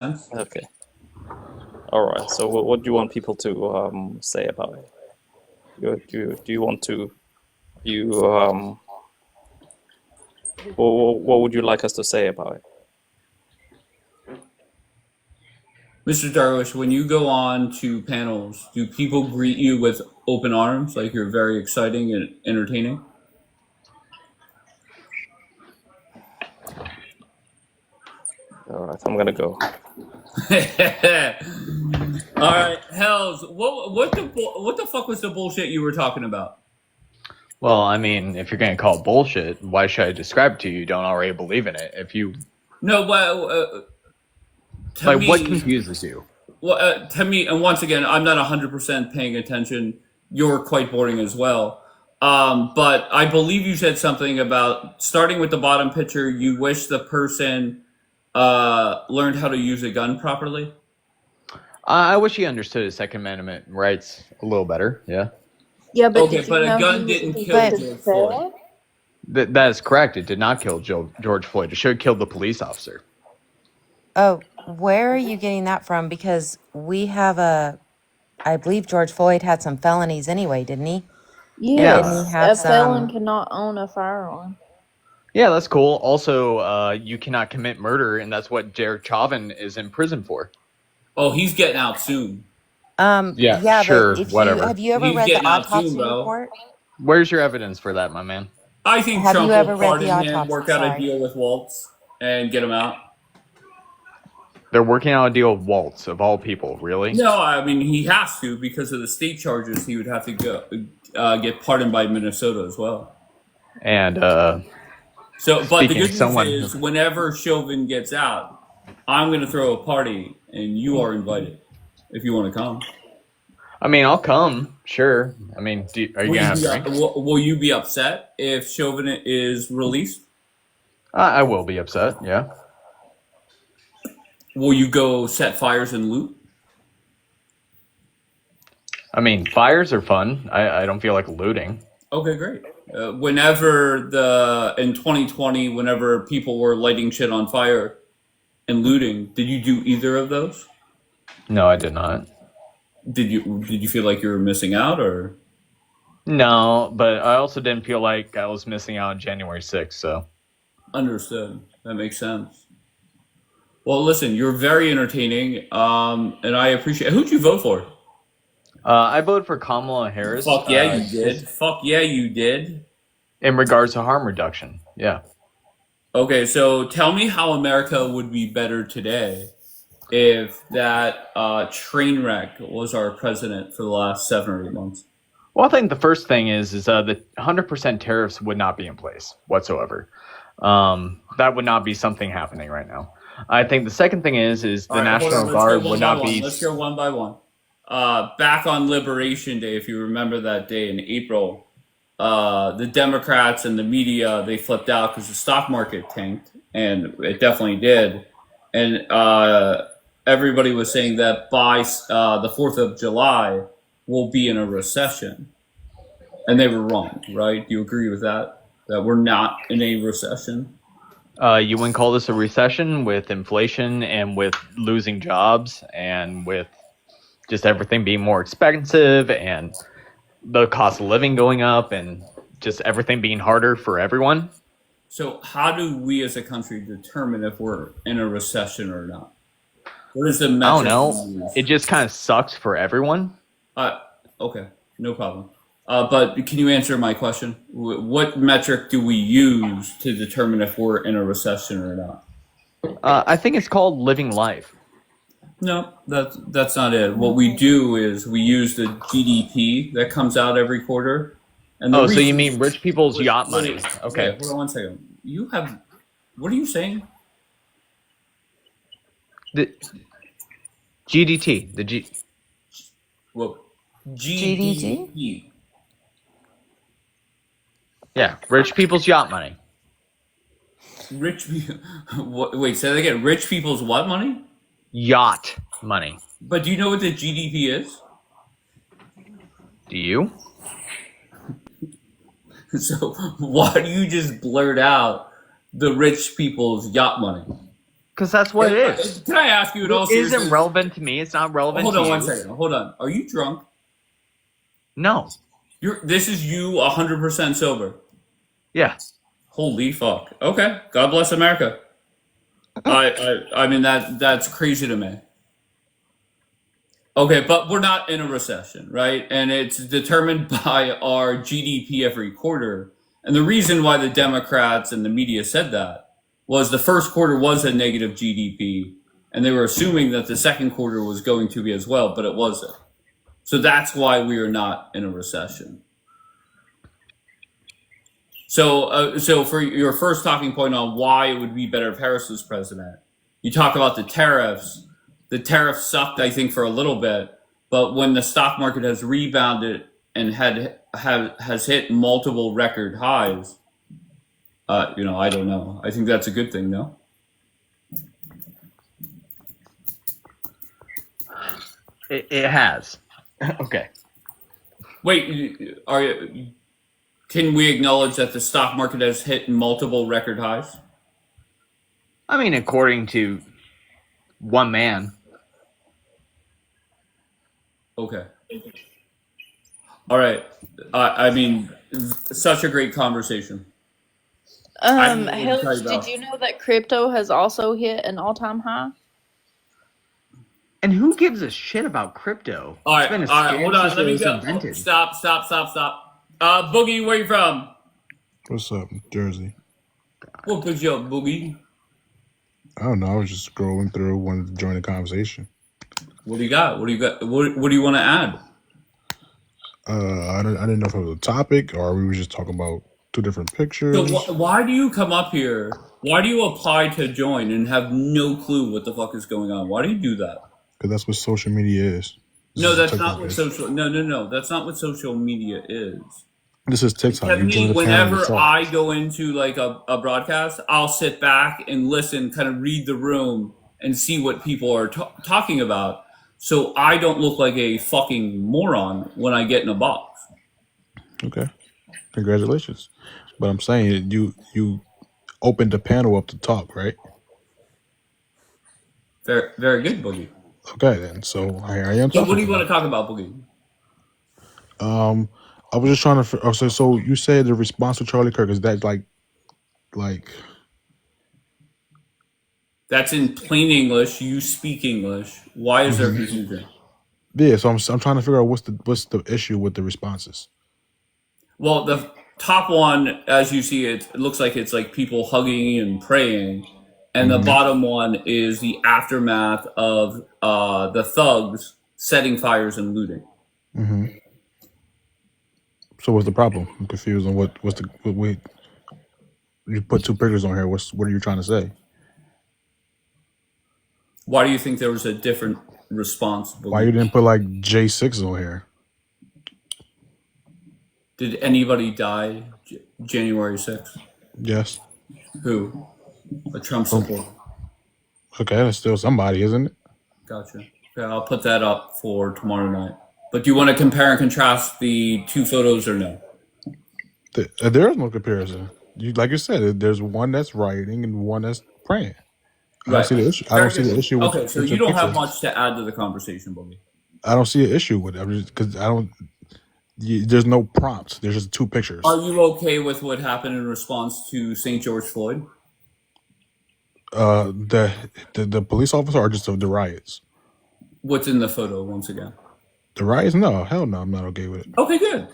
sense? Okay. All right. So what do you want people to say about it? Do you want to you what would you like us to say about it? Mr. Darwish, when you go on to panels, do people greet you with open arms, like you're very exciting and entertaining? All right. I'm gonna go. All right, Hells, what the fuck was the bullshit you were talking about? Well, I mean, if you're going to call it bullshit, why should I describe it to you? You don't already believe in it. If you No, well, to like, what me, confuses you? and once again, I'm not 100% paying attention. You're quite boring as well. But I believe you said something about starting with the bottom picture. You wish the person learned how to use a gun properly. I wish he understood his Second Amendment rights a little better. Yeah, Yeah, but Okay, did you but a know gun he didn't he kill could George Floyd. say it? that is correct. It did not kill George Floyd. It should have killed the police officer. Oh, where are you getting that from? Because I believe George Floyd had some felonies anyway, didn't he? Yes, Didn't he have a felon some? cannot own a firearm. Yeah, that's cool. Also, you cannot commit murder, and that's what Derek Chauvin is in prison for. Oh, he's getting out soon. Yeah, Yeah, sure, but whatever. have you ever He's read the getting out soon, autopsy bro. report? Where's your evidence for that, my man? I think Have Trump you ever will read the pardon him, autopsy? work out a Sorry. deal with Waltz, and get him out. They're working out a deal with Waltz, of all people, really? No, I mean he has to because of the state charges. He would have to go get pardoned by Minnesota as well. And So, but the Speaking good of news someone- is, whenever Chauvin gets out, I'm going to throw a party, and you are invited if you want to come. I mean, I'll come, sure. I mean, are you Will gonna have you, drinks? will you be upset if Chauvin is released? I will be upset. Yeah. Will you go set fires and loot? I mean, fires are fun. I don't feel like looting. Okay, great. In 2020, whenever people were lighting shit on fire and looting, did you do either of those? No, I did not. Did you feel like you were missing out, or No, but I also didn't feel like I was missing out on January 6th. So understood? That makes sense. Well, listen, you're very entertaining, and I appreciate. Who'd you vote for? I voted for Kamala Harris. Fuck yeah, you did. Fuck yeah, you did. In regards to harm reduction. Yeah. Okay, so tell me how America would be better today if that train wreck was our president for the last 7 or 8 months. Well, I think the first thing is the 100% tariffs would not be in place whatsoever. That would not be something happening right now. I think the second thing is the All right, hold on, National let's Guard go one would by not one. be. Let's go one by one. Back on Liberation Day, if you remember that day in April, the Democrats and the media, they flipped out because the stock market tanked, and it definitely did. And everybody was saying that by the 4th of July, we'll be in a recession. And they were wrong, right? Do you agree with that? That we're not in a recession? You wouldn't call this a recession with inflation and with losing jobs and with just everything being more expensive and the cost of living going up and just everything being harder for everyone. So how do we as a country determine if we're in a recession or not? What is the I metric don't know. we use? It just kind of sucks for everyone. Okay, no problem. But can you answer my question? What metric do we use to determine if we're in a recession or not? I think it's called living life. No, that's not it. What we do is we use the GDP that comes out every quarter. And Oh, so you mean rich people's yacht money? Okay. Wait, hold on one second. What are you saying? The GDT, the G. Well, GDP? GDP. Yeah, rich people's yacht money. Rich people. Wait, say that again. Rich people's what money? Yacht money. But do you know what the GDP is? Do you? So why do you just blurt out the rich people's yacht money? Because that's what it is. Can I ask you in all It seriousness? isn't relevant to me. It's not relevant Hold to on you. 1 second. Hold on. Are you drunk? No. This is you 100% sober. Yeah. Holy fuck. Okay. God bless America. I mean that's crazy to me. Okay, but we're not in a recession, right? And it's determined by our GDP every quarter. And the reason why the Democrats and the media said that was the first quarter was a negative GDP, and they were assuming that the second quarter was going to be as well, but it wasn't. So that's why we are not in a recession. So for your first talking point on why it would be better if Harris was president, you talk about the tariffs. The tariffs sucked, I think, for a little bit, but when the stock market has rebounded and has hit multiple record highs, I don't know. I think that's a good thing, no? It has. Okay. Wait, can we acknowledge that the stock market has hit multiple record highs? I mean, according to one man. Okay. All right. I mean, such a great conversation. I don't know what to tell Helge, you about. did you know that crypto has also hit an all-time high? And who gives a shit about crypto? All It's been a right, scam hold on. since Let it me was go. invented. Stop. Boogie, where you from? What's up, Jersey? What put you up, Boogie? I don't know. I was just scrolling through, wanted to join the conversation. What do you got? What do you want to add? I didn't know if it was a topic or we were just talking about two different So pictures. why do you come up here? Why do you apply to join and have no clue what the fuck is going on? Why do you do that? Because that's what social media is. No, is that's TikTok not what is. social. No. That's not what social media is. This is TikTok. You join Kevin, the panel whenever yourself. I go into like a broadcast, I'll sit back and listen, kind of read the room and see what people are talking about. So I don't look like a fucking moron when I get in a box. Okay. Congratulations. But I'm saying you opened the panel up to talk, right? Very, very good, Boogie. Okay, then. So here I am So talking what do you to want to talk about, Boogie? I was just trying to. So you said the response to Charlie Kirk is that like That's in plain English. You speak English. Why is there confusion? yeah. So I'm trying to figure out what's the issue with the responses. Well, the top one, as you see, it looks like it's like people hugging and praying, and the bottom one is the aftermath of the thugs setting fires and looting. So what's the problem? I'm confused on what you put two pictures on here. What are you trying to say? Why do you think there was a different response? Why you didn't put like J6 on here? Did anybody die January 6th? Yes. Who? A Trump supporter. Okay, that's still somebody, isn't it? Gotcha. Okay, I'll put that up for tomorrow night. But do you want to compare and contrast the two photos or no? There is no comparison. Like you said, there's one that's rioting and one that's praying. I don't see the issue. I don't see the issue with. Okay, so with you your don't have picture. much to add to the conversation, Bobby. I don't see an issue with it. I'm just because I don't. There's no prompts. There's just two pictures. Are you okay with what happened in response to St. George Floyd? The police officer or just the riots? What's in the photo once again? The riots? No, hell no. I'm not okay with it. Okay, good.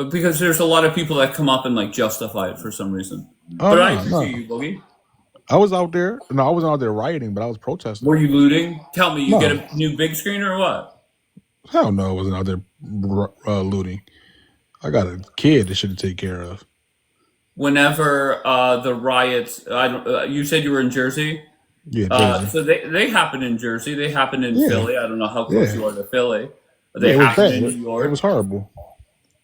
Because there's a lot of people that come up and like justify it for some reason. Oh But I no, appreciate no. you, Boogie. I was out there. No, I wasn't out there rioting, but I was protesting. Were you looting? Tell me, you No. get a new big screen or what? Hell no, I wasn't out there looting. I got a kid that should take care of. Whenever the riots, you said you were in Jersey. Yeah, Jersey. So they happened in Jersey. They happened in Yeah. Philly. I don't know how close Yeah. you are to Philly. Yeah, They it was happened bad. in New York. It was horrible.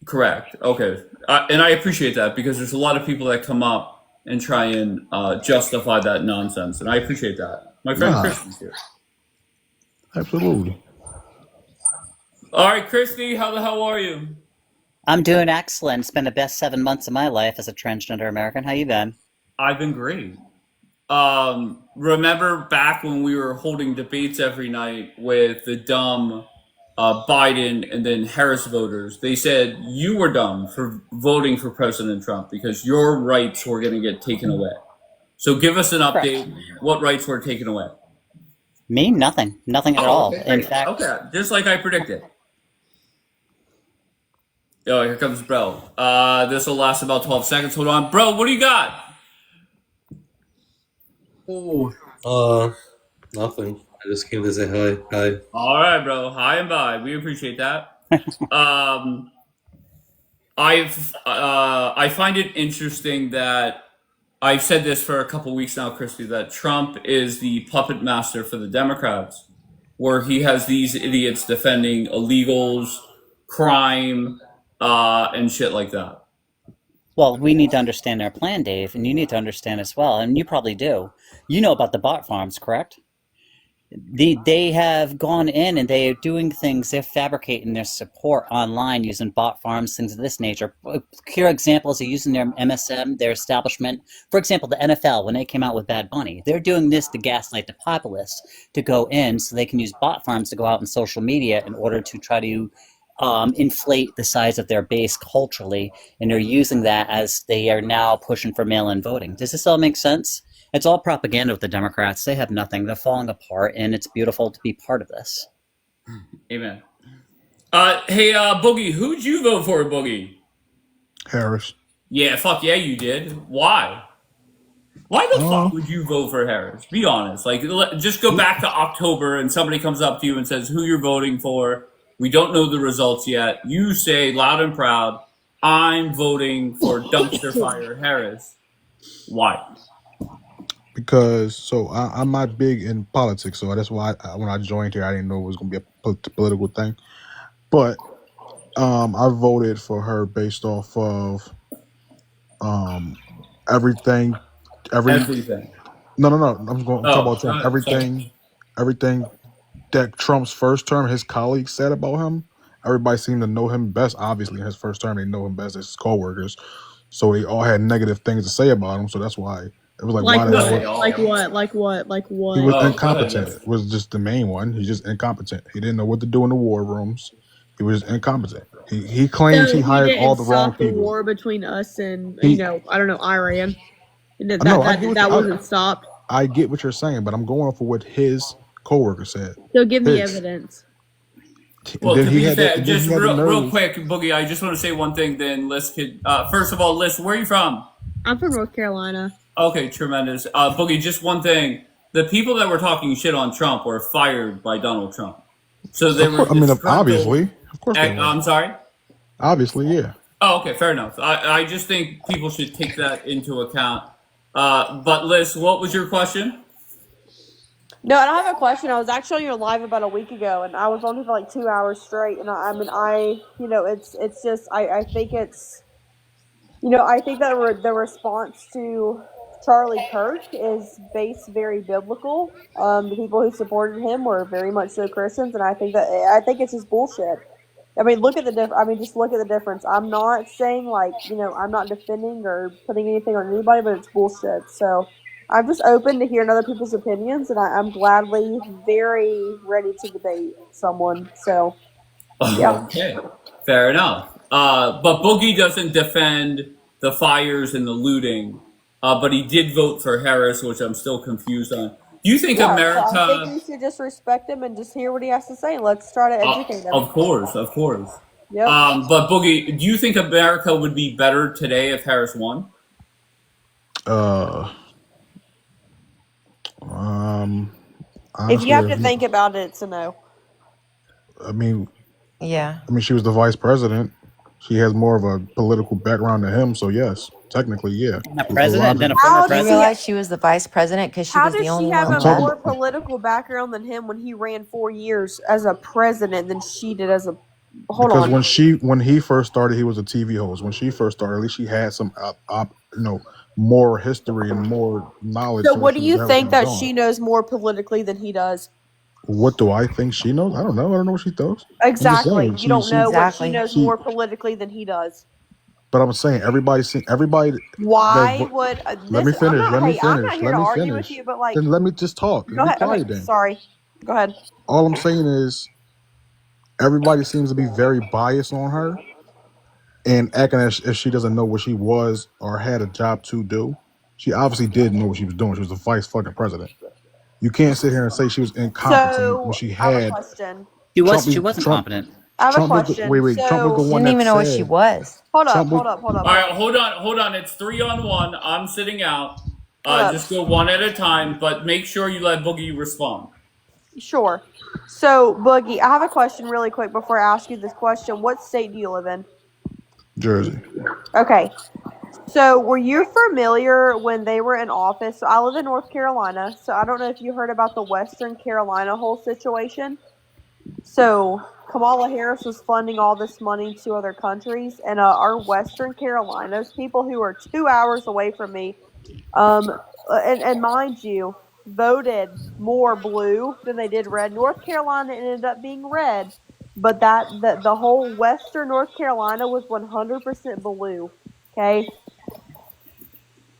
Correct. Okay. And I appreciate that because there's a lot of people that come up and try and justify that nonsense. And I appreciate that. My friend Nah. Christy's here. Absolutely. All right, Christy, how the hell are you? I'm doing excellent. It's been the best 7 months of my life as a transgender American. How you been? I've been great. remember back when we were holding debates every night with the dumb Biden and then Harris voters? They said you were dumb for voting for President Trump because your rights were going to get taken away. So give us an update. What rights were taken away? Me? Nothing at all. Okay, In fact, just like I predicted. Oh, here comes bro. This will last about 12 seconds. Hold on. Bro, what do you got? Nothing. I just came to say hi. Hi. All right, bro. Hi and bye. We appreciate that. I find it interesting that I've said this for a couple weeks now, Christy, that Trump is the puppet master for the Democrats, where he has these idiots defending illegals, crime, and shit like that. well, we need to understand our plan, Dave, and you need to understand as well, and you probably do. You know about the bot farms, correct? They have gone in and they are doing things, they're fabricating their support online using bot farms, things of this nature. Clear examples are using their MSM, their establishment. For example, the NFL, when they came out with Bad Bunny, they're doing this to gaslight the populace to go in so they can use bot farms to go out in social media in order to try to inflate the size of their base culturally, and they're using that as they are now pushing for mail-in voting. Does this all make sense? It's all propaganda with the Democrats. They have nothing. They're falling apart, and it's beautiful to be part of this. Amen. Hey, Boogie, who'd you vote for, Boogie? Harris. Yeah, fuck yeah, you did. Why? Why the fuck would you vote for Harris? Be honest. Like, just go back to October and somebody comes up to you and says who you're voting for. We don't know the results yet. You say loud and proud, I'm voting for dumpster fire Harris. Why? Because I'm not big in politics, so that's why when I joined here, I didn't know it was going to be a political thing. But I voted for her based off of everything. Everything. No. I'm going to talk about Trump. Everything that Trump's first term, his colleagues said about him. Everybody seemed to know him best. Obviously, in his first term, they know him best as his coworkers. So they all had negative things to say about him. So that's why it was like Like why what? Like what? He was incompetent. Was just the main one. He's just incompetent. He didn't know what to do in the war rooms. He was incompetent. He claims he hired all the wrong people. The war between us and He- I don't know, Iran. That I wasn't stopped. I get what you're saying, but I'm going off of what his coworker said. So give me His. evidence. Well, Then to he be had fair, the- just he had the real nerve. quick, Boogie, I just want to say one thing, then Liz could... first of all, Liz, where are you from? I'm from North Carolina. Okay, tremendous. Boogie, just one thing. The people that were talking shit on Trump were fired by Donald Trump. So they were... Obviously. Of course they were. I'm sorry? Obviously, yeah. Oh, okay, fair enough. I just think people should take that into account. But Liz, what was your question? No, I don't have a question. I was actually on your live about a week ago, and I was on here for like 2 hours straight. And I think it's, I think that the response to Charlie Kirk is based very biblical. The people who supported him were very much so Christians, and I think it's just bullshit. I mean, just look at the difference. I'm not saying I'm not defending or putting anything on anybody, but it's bullshit. So I'm just open to hearing other people's opinions, and I'm gladly very ready to debate someone. So, yeah. Okay, fair enough. But Boogie doesn't defend the fires and the looting, but he did vote for Harris, which I'm still confused on. Do you think America... So I think you should just respect him and just hear what he has to say. Let's try to educate him. Of course. Yep. But Boogie, do you think America would be better today if Harris won? If you have to think about it, it's a no. I mean, Yeah. she was the vice president. She has more of a political background than him, so yes, technically, yeah. A president, then a How former did Do you president. realize she was the vice president because she How was does the only she one have a left? more political background than him when he ran 4 years as a president than she did as a... Hold Because on. when he first started, he was a TV host. When she first started, at least she had some more history and more knowledge. So to what do you think that going. she knows more politically than he does? What do I think she knows? I don't know. I don't know what she knows. Exactly. saying, You don't know what she Exactly. knows more politically than he does. But I'm saying everybody. Why would Let me this? I'm finish. not. Let me Hey, I'm not finish. here Let to me argue with finish. you, but like, Then let me just talk. go Be ahead. quiet Okay, then. sorry. Go ahead. All I'm saying is everybody seems to be very biased on her and acting as if she doesn't know what she was or had a job to do. She obviously did know what she was doing. She was the vice fucking president. You can't sit here and say she was incompetent when So she I have a had question. She Trump. wasn't Trump. competent. I have a Trump was question. wait. Trump was the So She one didn't that even know what she said was. hold up, Trump was. hold up, hold up, All hold right, up, hold on. It's 3-on-1. I'm sitting out. hold up. Just go one at a time, but make sure you let Boogie respond. Sure. So Boogie, I have a question really quick before I ask you this question. What state do you live in? Jersey. Okay. So were you familiar when they were in office? So I live in North Carolina. So I don't know if you heard about the Western Carolina whole situation. So Kamala Harris was funding all this money to other countries, and our Western Carolinas, people who are 2 hours away from me, and mind you, voted more blue than they did red. North Carolina ended up being red, but the whole Western North Carolina was 100% blue. Okay.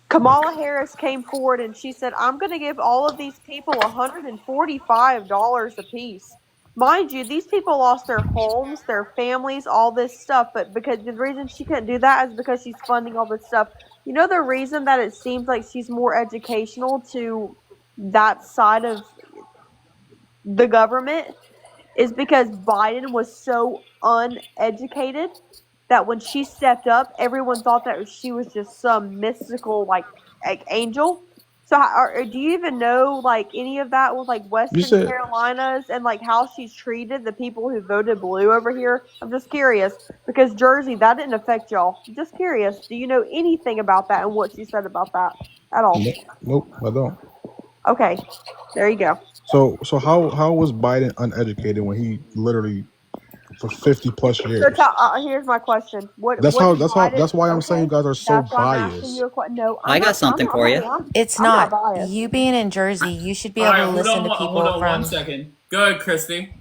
Kamala Harris came forward and she said, I'm going to give all of these people $145 apiece. Mind you, these people lost their homes, their families, all this stuff, but because the reason she couldn't do that is because she's funding all this stuff. You know the reason that it seems like she's more educational to that side of the government is because Biden was so uneducated that when she stepped up, everyone thought that she was just some mystical like angel. So, do you even know like any of that with like You Western said Carolinas and like how she's treated the people who voted blue over here? I'm just curious because Jersey that didn't affect y'all. Just curious. Do you know anything about that and what she said about that at all? nope. I don't. Okay, there you go. So how was Biden uneducated when he literally for 50 plus So years? here's my question: That's What how. did Biden? That's why I'm saying you Okay, guys are so that's why I'm asking biased. you a question. No, I got something for you. It's I'm not not. biased. You being in Jersey, you should be All able right, to listen to hold people on one from. second. Go ahead, Christy.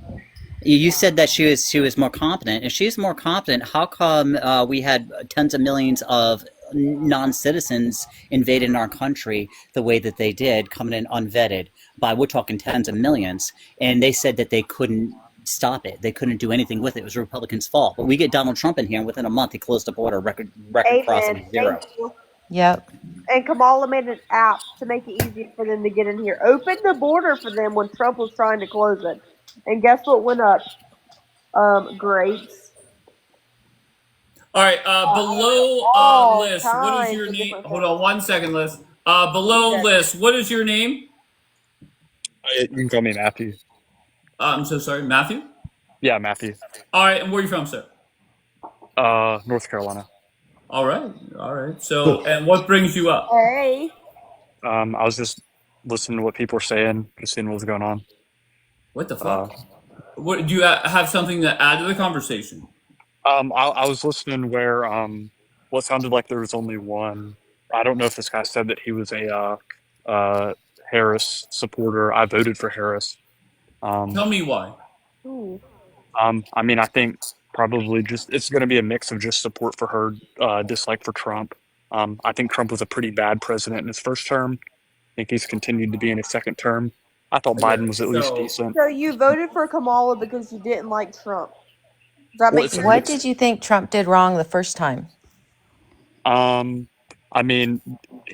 You said that she was more competent. If she's more competent, how come we had tens of millions of non-citizens invading our country the way that they did, coming in unvetted? We're talking tens of millions, and they said that they couldn't stop it. They couldn't do anything with it. It was Republicans' fault. But we get Donald Trump in here, and within a month, he closed the border, record crossing Amen. of Thank 0. you. Yep. And Kamala made an app to make it easier for them to get in here. Open the border for them when Trump was trying to close it. And guess what went up? Grapes. All right, below All list, what is kinds your of name? different Hold on things. one second, list. Below Okay. list, what is your name? You can call me Matthew. I'm so sorry, Matthew? Yeah, Matthew. All right, and where are you from, sir? North Carolina. All right, all right. So, So and what brings you up? Hey. I was just listening to what people were saying, just seeing what was going on. What the Uh, fuck? What do you have something to add to the conversation? I was listening where what sounded like there was only one. I don't know if this guy said that he was a Harris supporter. I voted for Harris. Tell me why. Ooh. I mean, I think probably just it's going to be a mix of just support for her, dislike for Trump. I think Trump was a pretty bad president in his first term. I think he's continued to be in his second term. I thought Okay, Biden was at least decent. So you voted for Kamala because you didn't like Trump. Does that Well, make it's sense? What it's did you think Trump did wrong the first time? I mean,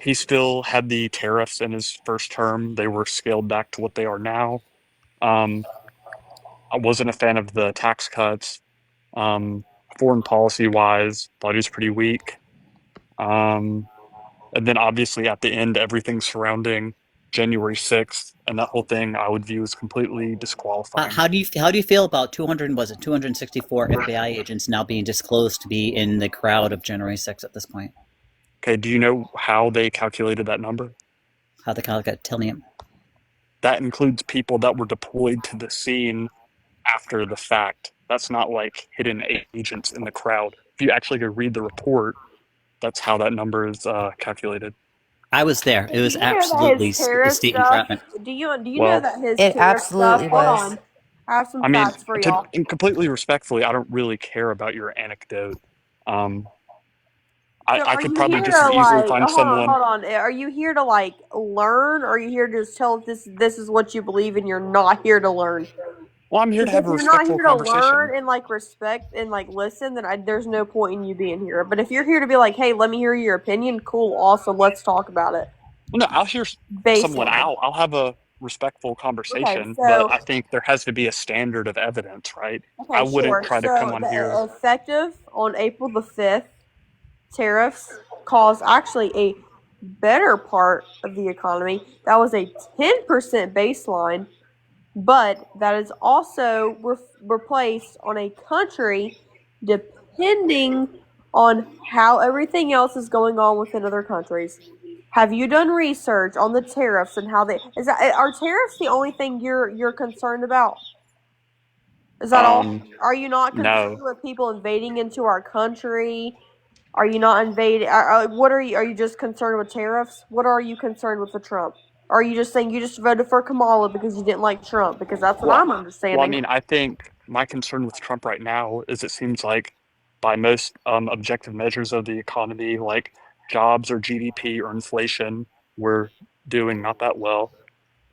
he still had the tariffs in his first term. They were scaled back to what they are now. Um, I wasn't a fan of the tax cuts. Foreign policy wise, thought he was pretty weak. Um, and then obviously at the end, everything surrounding January 6th and that whole thing, I would view as completely disqualifying. How do you feel about 264 FBI agents now being disclosed to be in the crowd of January 6th at this point? Okay, do you know how they calculated that number? How they calculate? Tell me. That includes people that were deployed to the scene after the fact. That's not like hidden agents in the crowd. If you actually go read the report, that's how that number is calculated. I was there. It Do was you know that absolutely his tariff state stuff? entrapment. Do you know Well, that his It tariff stuff? absolutely Hold was. on, I have some I mean, facts for y'all. and completely respectfully, I don't really care about your anecdote. Um, So I are could you probably here just as to easily like find someone. hold on? Are you here to like learn, or are you here to just tell if this is what you believe and you're not here to learn? Well, I'm here to Because have if a you're not respectful here to conversation. learn and like respect and like listen, then there's no point in you being here. But if you're here to be like, hey, let me hear your opinion, cool, awesome, let's talk about it. Well, no, I'll hear someone Baseline. out. I'll have a respectful Okay, conversation, but so I think there has to be a standard of evidence, right? I okay, wouldn't sure. try to come So on here. the effective on April the 5th, tariffs caused actually a better part of the economy. That was a 10% baseline, but that is also replaced on a country depending on how everything else is going on within other countries. Have you done research on the tariffs and how they are tariffs the only thing you're concerned about? Is that all? Are you not concerned No. with people invading into our country? Are you not invading? What are you? Are you just concerned with tariffs? What are you concerned with Trump? Or are you just saying you just voted for Kamala because you didn't like Trump? Because that's what I'm Well, I understanding. mean, I think my concern with Trump right now is it seems like by most objective measures of the economy, like jobs or GDP or inflation, we're doing not that well.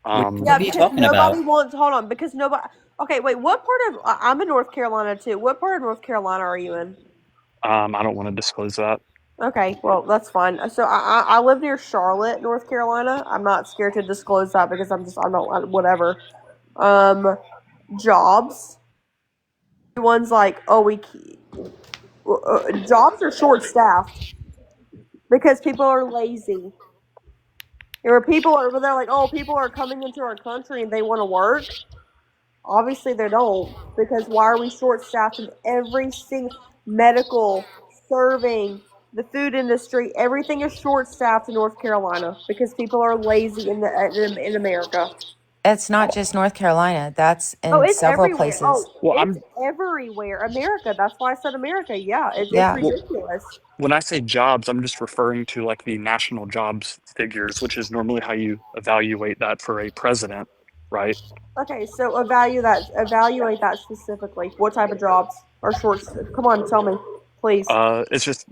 Yeah, What are you because talking nobody about? wants. Hold on, because nobody. Okay, wait. What part of? I'm in North Carolina too. What part of North Carolina are you in? I don't want to disclose that. Okay, well that's fine. So I live near Charlotte, North Carolina. I'm not scared to disclose that because I'm not whatever. Jobs. One's like, oh, jobs are short staffed because people are lazy. Or they're like, oh, people are coming into our country and they want to work. Obviously, they don't, because why are we short staffed in every single medical, serving, the food industry? Everything is short staffed in North Carolina because people are lazy in America. It's not just North Carolina. That's Oh, in it's several everywhere. places. Well, It's everywhere. America. That's why I said America. Yeah, it's Yeah. ridiculous. when I say jobs, I'm just referring to like the national jobs figures, which is normally how you evaluate that for a president, right? Okay, so evaluate that specifically. What type of jobs are short? Come on, tell me, please. It's just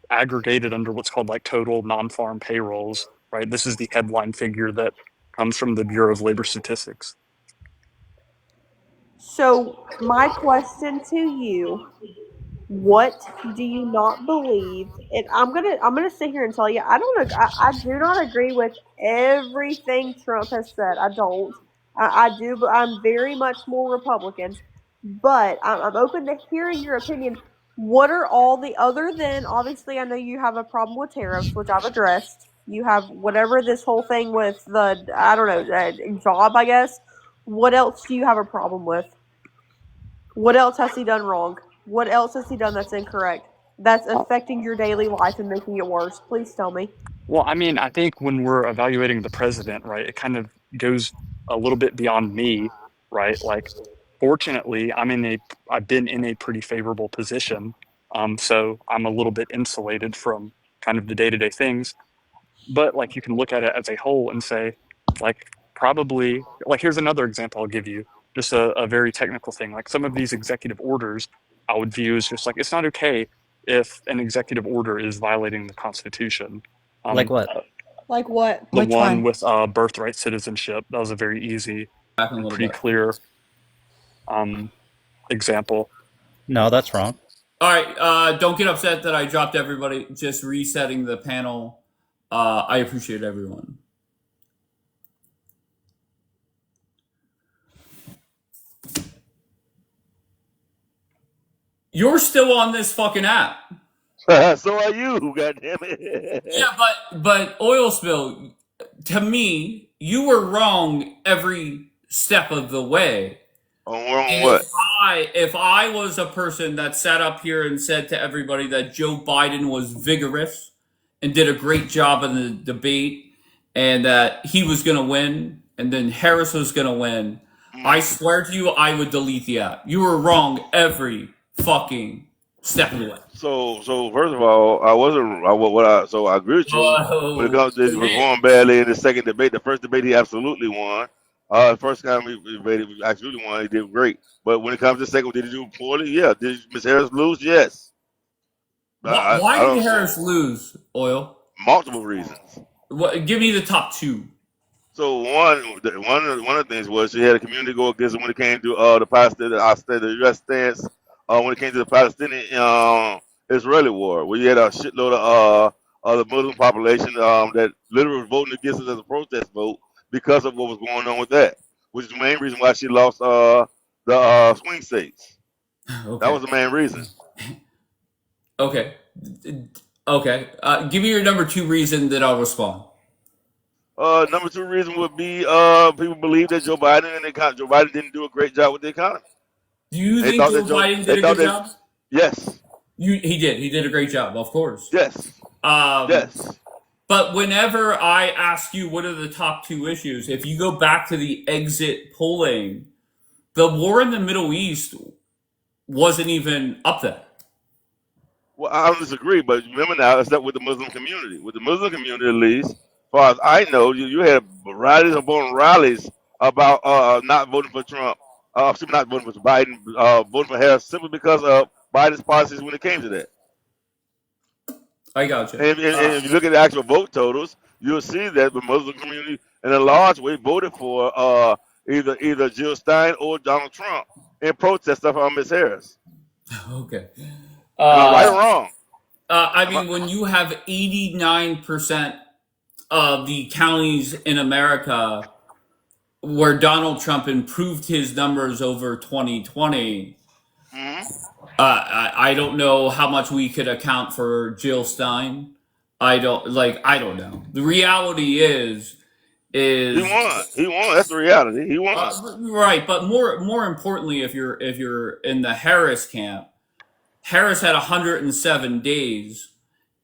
aggregated under what's called like total non-farm payrolls, right? This is the headline figure that comes from the Bureau of Labor Statistics. So my question to you: what do you not believe? And I'm gonna sit here and tell you I do not agree with everything Trump has said. I don't. I do, but I'm very much more Republican. But I'm open to hearing your opinion. What are all the other than obviously I know you have a problem with tariffs, which I've addressed. You have whatever this whole thing with the I don't know job, I guess. What else do you have a problem with? What else has he done wrong? What else has he done that's incorrect? That's affecting your daily life and making it worse. Please tell me. Well, I mean, I think when we're evaluating the president, right, it kind of goes a little bit beyond me, right? Like, fortunately, I've been in a pretty favorable position, so I'm a little bit insulated from kind of the day-to-day things. But like, you can look at it as a whole and say, like, probably, like, here's another example I'll give you, just a very technical thing. Like, some of these executive orders, I would view as just like it's not okay if an executive order is violating the Constitution. Like what? Like what? The Which one one? with birthright citizenship. That was a very easy Back in a and little pretty bit. clear example. No, that's wrong. All right, don't get upset that I dropped everybody. Just resetting the panel. I appreciate everyone. You're still on this fucking app. So are you, goddamn it. Yeah, but oil spill. To me, you were wrong every step of the way. On what? If I was a person that sat up here and said to everybody that Joe Biden was vigorous and did a great job in the debate and that he was going to win and then Harris was going to win, I swear to you, I would delete the app. You were wrong every fucking step of the way. So first of all, I wasn't. So I agree with you. When it comes to perform badly in the second debate, the first debate he absolutely won. First time he debated, he absolutely won. He did great. But when it comes to the second, did he do poorly? Yeah. Did Miss Harris lose? Yes. I Why did don't Harris lose, Oil? multiple reasons. Give me the top two. So one of the things was she had a community go against it when it came to the U.S. stance when it came to the Palestinian Israeli war, where you had a shitload of the Muslim population that literally was voting against it as a protest vote because of what was going on with that, which is the main reason why she lost the swing states. Okay. That was the main reason. Okay. Okay. Give me your number two reason, then I'll respond. Number two reason would be people believe that Joe Biden didn't do a great job with the economy. Do you think Joe Biden did a good job? Yes. He did. He did a great job, of course. Yes. Yes. But whenever I ask you what are the top two issues, if you go back to the exit polling, the war in the Middle East wasn't even up there. Well, I don't disagree, but remember now, it's not with the Muslim community. With the Muslim community, at least, as far as I know, you had rallies upon rallies about not voting for Trump, not voting for Biden, voting for Harris simply because of Biden's policies when it came to that. I got you. And if you look at the actual vote totals, you'll see that the Muslim community, in a large way, voted for either Jill Stein or Donald Trump in protest of Ms. Harris. Okay. Right or wrong? I mean, when you have 89% of the counties in America where Donald Trump improved his numbers over 2020, I don't know how much we could account for Jill Stein. I don't know. The reality is he won. That's the reality. He won. Right, but more importantly, if you're in the Harris camp, Harris had 107 days,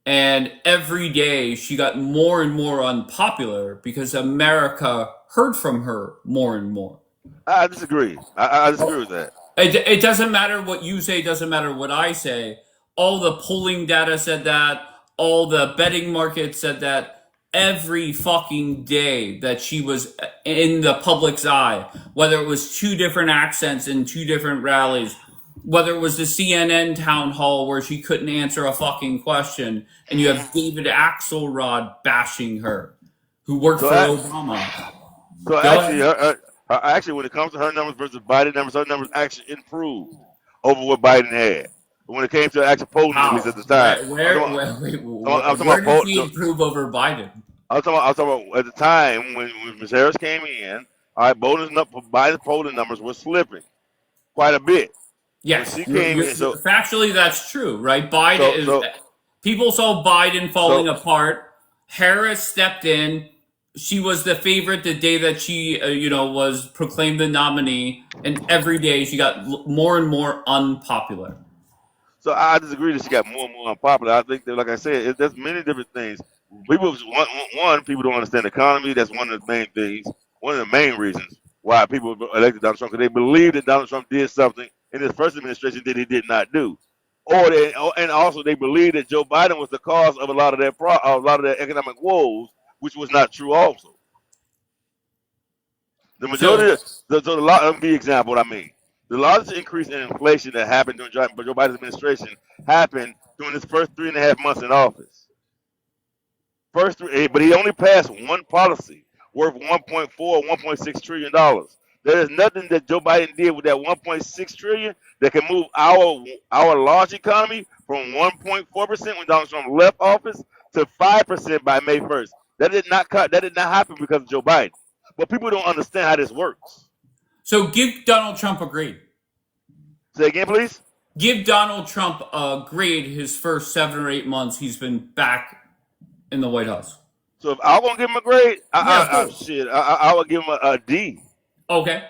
and every day she got more and more unpopular because America heard from her more and more. I disagree. I disagree with that. It doesn't matter what you say, doesn't matter what I say. All the polling data said that. All the betting market said that. Every fucking day that she was in the public's eye, whether it was two different accents in two different rallies, whether it was the CNN town hall where she couldn't answer a fucking question, and you have David Axelrod bashing her, who worked for Obama. So actually, when it comes to her numbers versus Biden numbers, her numbers actually improved over what Biden had. But when it came to actual polling, at least at the time, where did she improve over Biden? I'm talking about at the time when Ms. Harris came in. All right, Biden's polling numbers were slipping quite a bit. Yes, factually that's true, right? People saw Biden falling apart. Harris stepped in. She was the favorite the day that she, was proclaimed the nominee, and every day she got more and more unpopular. So I disagree that she got more and more unpopular. I think that, like I said, there's many different things. People don't understand the economy. That's one of the main things. One of the main reasons why people elected Donald Trump, because they believe that Donald Trump did something in his first administration that he did not do, and also they believe that Joe Biden was the cause of a lot of their economic woes, which was not true. Also, the majority. Let me give you an example. What I mean, the largest increase in inflation that happened during Joe Biden's administration happened during his first 3.5 months in office. But he only passed one policy worth $1.4 or $1.6 trillion. There is nothing that Joe Biden did with that $1.6 trillion that can move our large economy from 1.4% when Donald Trump left office to 5% by May 1st. That did not happen because of Joe Biden. But people don't understand how this works. So give Donald Trump a grade. Say again, please. Give Donald Trump a grade his first 7 or 8 months he's been back in the White House. So if I want to give him a grade, I would give him a D. Okay.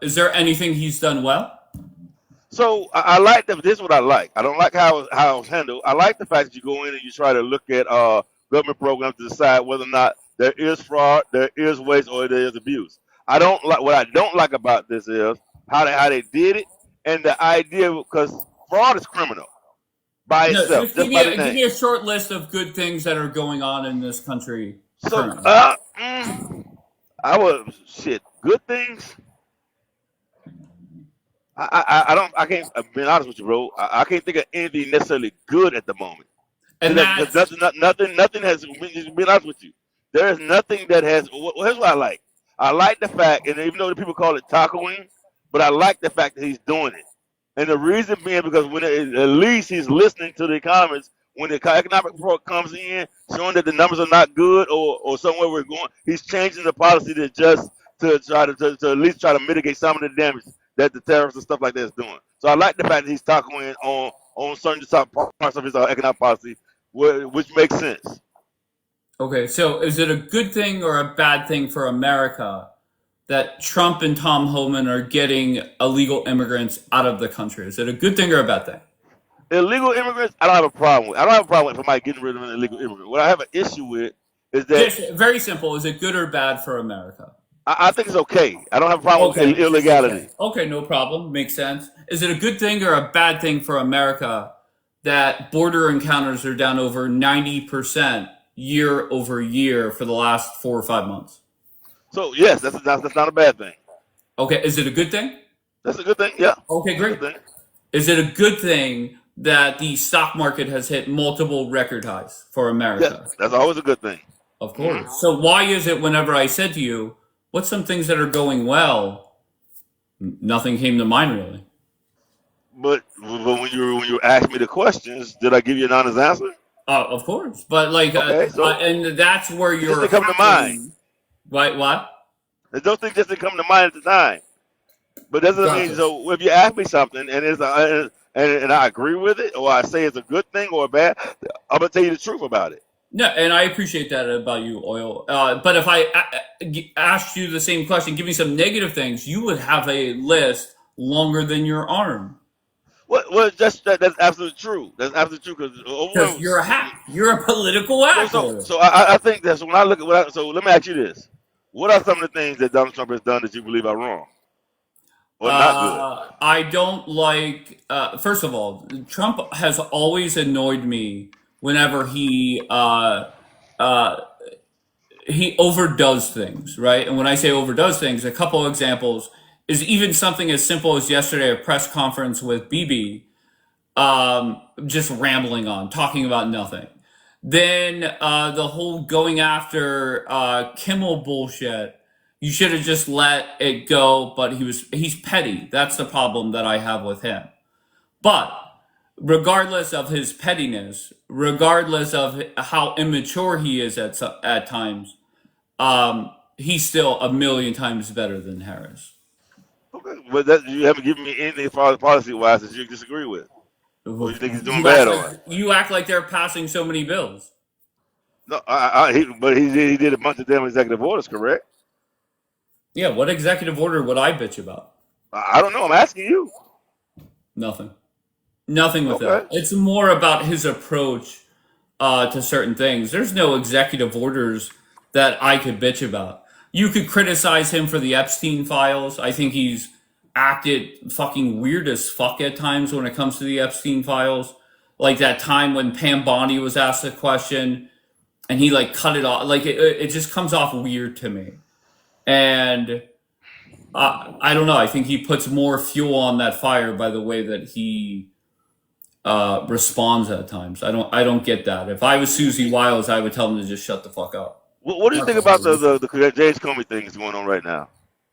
Is there anything he's done well? So I like that. This is what I like. I don't like how it was handled. I like the fact that you go in and you try to look at government programs to decide whether or not there is fraud, there is waste, or there is abuse. What I don't like about this is how they did it, and the idea, because fraud is criminal by itself. Just give me a short list of good things that are going on in this country. So good things. I can't. I'm being honest with you, bro. I can't think of anything necessarily good at the moment. And that's Nothing has. Just being honest with you, there is nothing that has. Here's what I like. I like the fact, and even though the people call it tacoing, but I like the fact that he's doing it. And the reason being because at least he's listening to the comments when the economic report comes in, showing that the numbers are not good or somewhere we're going. He's changing the policy to adjust to try to at least try to mitigate some of the damage that the tariffs and stuff like that is doing. So I like the fact that he's talking on certain parts of his economic policy, which makes sense. okay. So is it a good thing or a bad thing for America that Trump and Tom Homan are getting illegal immigrants out of the country? Is it a good thing or a bad thing? Illegal immigrants, I don't have a problem with. I don't have a problem with somebody getting rid of an illegal immigrant. What I have an issue with is that Just very simple. Is it good or bad for America? I think it's okay. I don't have a problem with illegality. Okay, no problem. Makes sense. Is it a good thing or a bad thing for America that border encounters are down over 90% year over year for the last 4 or 5 months? So yes, that's not a bad thing. Okay, is it a good thing? That's a good thing. Yeah. Okay, great. Good thing. Is it a good thing that the stock market has hit multiple record highs for America? Yes, that's always a good thing. Of course. So why is it whenever I said to you, what's some things that are going well, nothing came to mind really? But when you asked me the questions, did I give you an honest answer? Of course. But like, Okay, so and that's where it you're just didn't come to mind. Right, what? Those things just didn't come to mind at the time. But that doesn't mean, Gotcha. so if you ask me something and and I agree with it, or I say it's a good thing or a bad, I'm gonna tell you the truth about it. No, and I appreciate that about you, Oil. But if I asked you the same question, give me some negative things, you would have a list longer than your arm. Well, that's absolutely true. That's absolutely true Because you're a hack. You're a political hack. So I think that's when I look at so let me ask you this: what are some of the things that Donald Trump has done that you believe are wrong or not good? I don't like. First of all, Trump has always annoyed me whenever he overdoes things, right? And when I say overdoes things, a couple of examples is even something as simple as yesterday a press conference with BB, just rambling on, talking about nothing. Then the whole going after Kimmel bullshit. You should have just let it go, but he's petty. That's the problem that I have with him. But regardless of his pettiness, regardless of how immature he is at times, he's still a million times better than Harris. Okay, but you haven't given me anything as far as policy-wise that you disagree with. Or you think he's doing bad on? You act like they're passing so many bills. No, but he did a bunch of damn executive orders, correct? Yeah, what executive order would I bitch about? I don't know. I'm asking you. Nothing. Nothing with that. It's more about his approach to certain things. There's no executive orders that I could bitch about. You could criticize him for the Epstein files. I think he's acted fucking weird as fuck at times when it comes to the Epstein files. Like that time when Pam Bondi was asked a question and he like cut it off. Like it just comes off weird to me. And I don't know. I think he puts more fuel on that fire by the way that he responds at times. I don't get that. If I was Susie Wiles, I would tell him to just shut the fuck up. What do you think about the James Comey thing that's going on right now?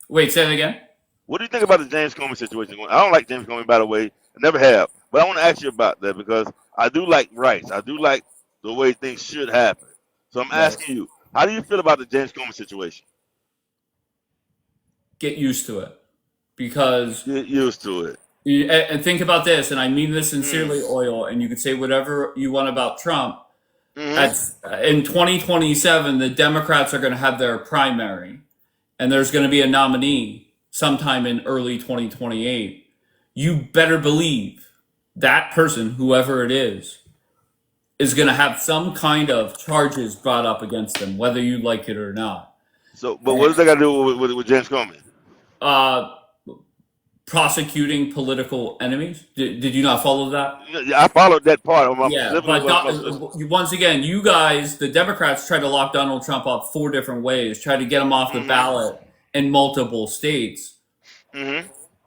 Wait, say that again? What do you think about the James Comey situation? I don't like James Comey, by the way. I never have. But I want to ask you about that because I do like rights. I do like the way things should happen. So I'm asking you, how do you feel about the James Comey situation? Get used to it. Because... Get used to it. And think about this, and I mean this sincerely, Oil, and you could say whatever you want about Trump. In 2027, the Democrats are going to have their primary, and there's going to be a nominee sometime in early 2028. You better believe that person, whoever it is going to have some kind of charges brought up against them, whether you like it or not. So, but what does that got to do with James Comey? Prosecuting political enemies. Did you not follow that? I followed that part. But once again, you guys, the Democrats, tried to lock Donald Trump up 4 different ways, tried to get him off the ballot in multiple states.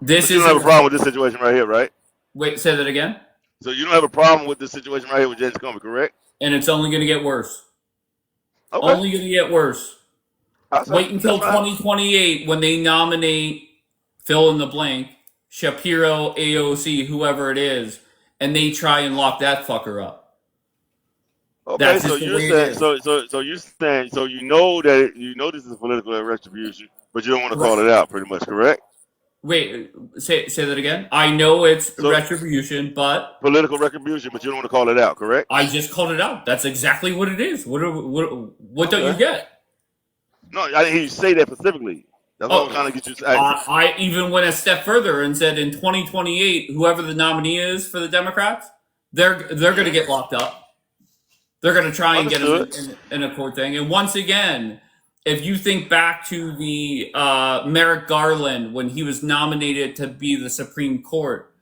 This But you don't have a problem with this situation right here, right? Wait, say that again. So you don't have a problem with this situation right here with James Comey, correct? And it's only going to get worse. Okay. Only going to get worse. Wait until That's fine. 2028 when they nominate fill in the blank, Shapiro, AOC, whoever it is, and they try and lock that fucker up. Okay, That's so just the you're way it saying, is. so you're saying, so you know this is political retribution, but you don't want to call it out, pretty much, correct? Wait, say that again. I know it's So- retribution, but Political retribution, but you don't want to call it out, correct? I just called it out. That's exactly what it is. What don't you Okay. get? No, I didn't hear you say that specifically. That's what I'm trying to get you to say. I even went a step further and said in 2028, whoever the nominee is for the Democrats, they're going to get locked up. They're going to try and get them in a court thing. And once again, if you think back to the Merrick Garland when he was nominated to be the Supreme Court,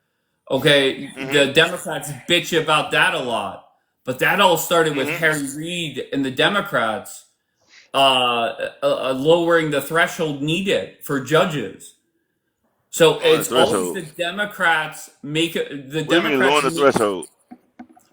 okay, the Democrats bitch about that a lot, but that all started with Harry Reid and the Democrats lowering the threshold needed for judges. So it's always the Democrats make the Democrats lowering the threshold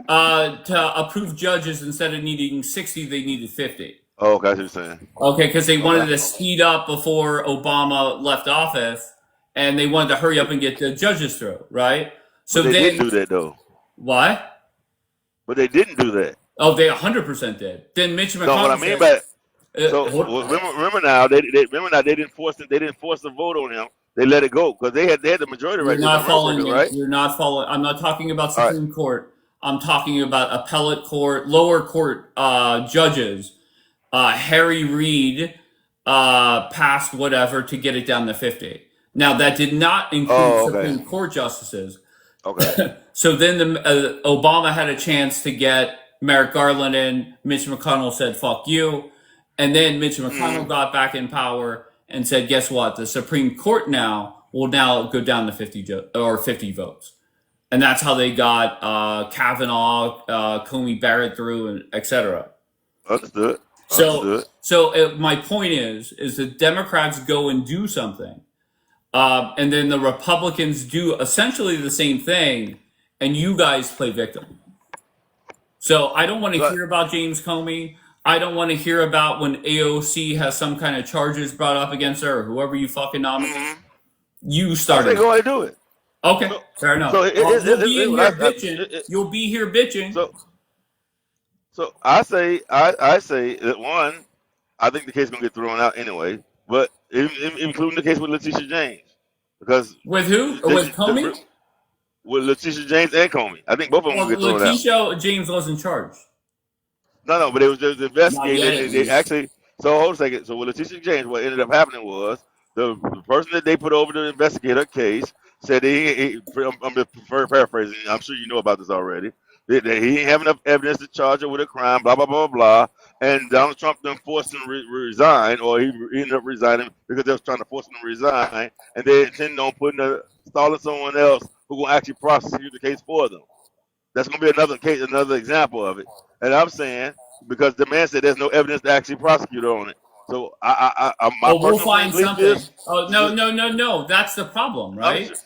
to approve judges. Instead of needing 60, they needed 50. Oh, okay, I see what you're saying. Okay, because they wanted to speed up before Obama left office, and they wanted to hurry up and get the judges through, right? So but they didn't do that though. What? But they didn't do that. Oh, they 100% did. Then Mitch McConnell. No, what I mean by remember now they didn't force it. They didn't force the vote on him. They let it go because they had the majority right. You're not following me. Right? You're not following. I'm not talking about Supreme Court. I'm talking about appellate court, lower court judges. Harry Reid passed whatever to get it down to 50. Now that did not include Supreme Court justices. Okay. So then Obama had a chance to get Merrick Garland in. Mitch McConnell said, "Fuck you," and then Mitch McConnell got back in power and said, "Guess what? The Supreme Court now will now go down to 50 votes." And that's how they got Kavanaugh, Comey Barrett through, and etc. Understood. So my point is the Democrats go and do something, and then the Republicans do essentially the same thing, and you guys play victim. So I don't want to hear about James Comey. I don't want to hear about when AOC has some kind of charges brought up against her, or whoever you fucking nominate. You started. Go ahead and do it. Okay, fair enough. So you'll be here bitching. So I say that one, I think the case is gonna get thrown out anyway, but including the case with Letitia James, because with who? With Comey? With Letitia James and Comey, I think both of them will get thrown out. Letitia James wasn't charged. No, but it was just investigated. They actually. So hold a second. So with Letitia James, what ended up happening was the person that they put over to investigate her case said I'm just paraphrasing. I'm sure you know about this already. That he didn't have enough evidence to charge her with a crime. Blah blah blah blah. And Donald Trump then forced him to resign, or he ended up resigning because they was trying to force him to resign, and they intended on installing someone else who will actually prosecute the case for them. That's going to be another case, another example of it. And I'm saying because the man said there's no evidence to actually prosecute her on it. So we'll find something. No. That's the problem, right?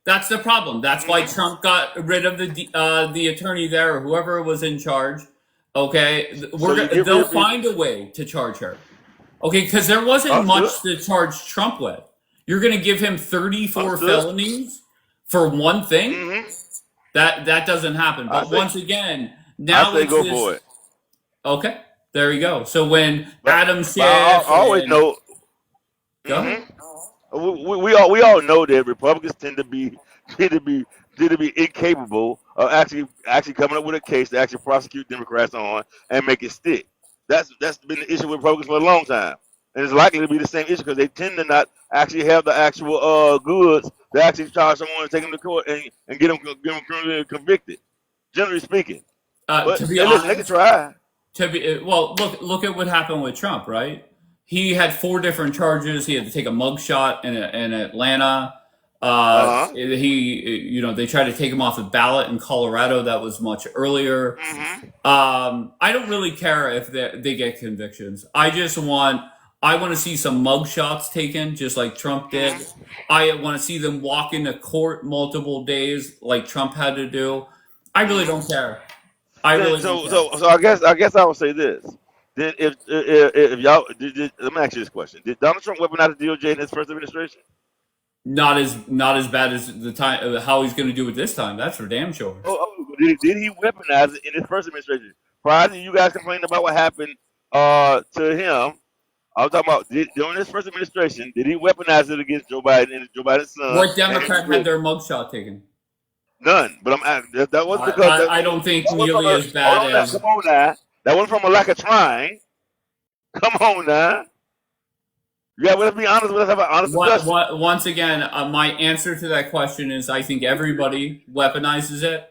That's the problem. That's why Trump got rid of the attorney there or whoever was in charge. Okay, they'll find a way to charge her. Okay, because there wasn't much to charge Trump with. You're going to give him 34 felonies for one thing? That doesn't happen. But once again, now it's go for it. Okay, there you go. So when Adam Schiff, I always know. Go ahead. We all know that Republicans tend to be incapable of actually coming up with a case to actually prosecute Democrats on and make it stick. That's been the issue with Republicans for a long time, and it's likely to be the same issue because they tend to not actually have the actual goods to actually charge someone and take them to court and get them criminally convicted. Generally speaking, but to be honest, they can try. Look at what happened with Trump, right? He had 4 different charges. He had to take a mugshot in Atlanta. They tried to take him off the ballot in Colorado. That was much earlier. I don't really care if they get convictions. I just want I want to see some mug shots taken, just like Trump did. I want to see them walk into court multiple days, like Trump had to do. I really don't care. I really don't care. So I guess I would say this. Then if y'all let me ask you this question: did Donald Trump weaponize the DOJ in his first administration? Not as bad as the time how he's going to do it this time. That's for damn sure. Did he weaponize it in his first administration? Prior to you guys complaining about what happened to him, I was talking about during his first administration, did he weaponize it against Joe Biden and Joe Biden's son? What Democrat had their mugshot taken? None. But that was because I don't think nearly as bad as. Come on now. That wasn't from a lack of trying. Come on now. Yeah, let's be honest. Let's have an honest discussion. Once again, my answer to that question is I think everybody weaponizes it.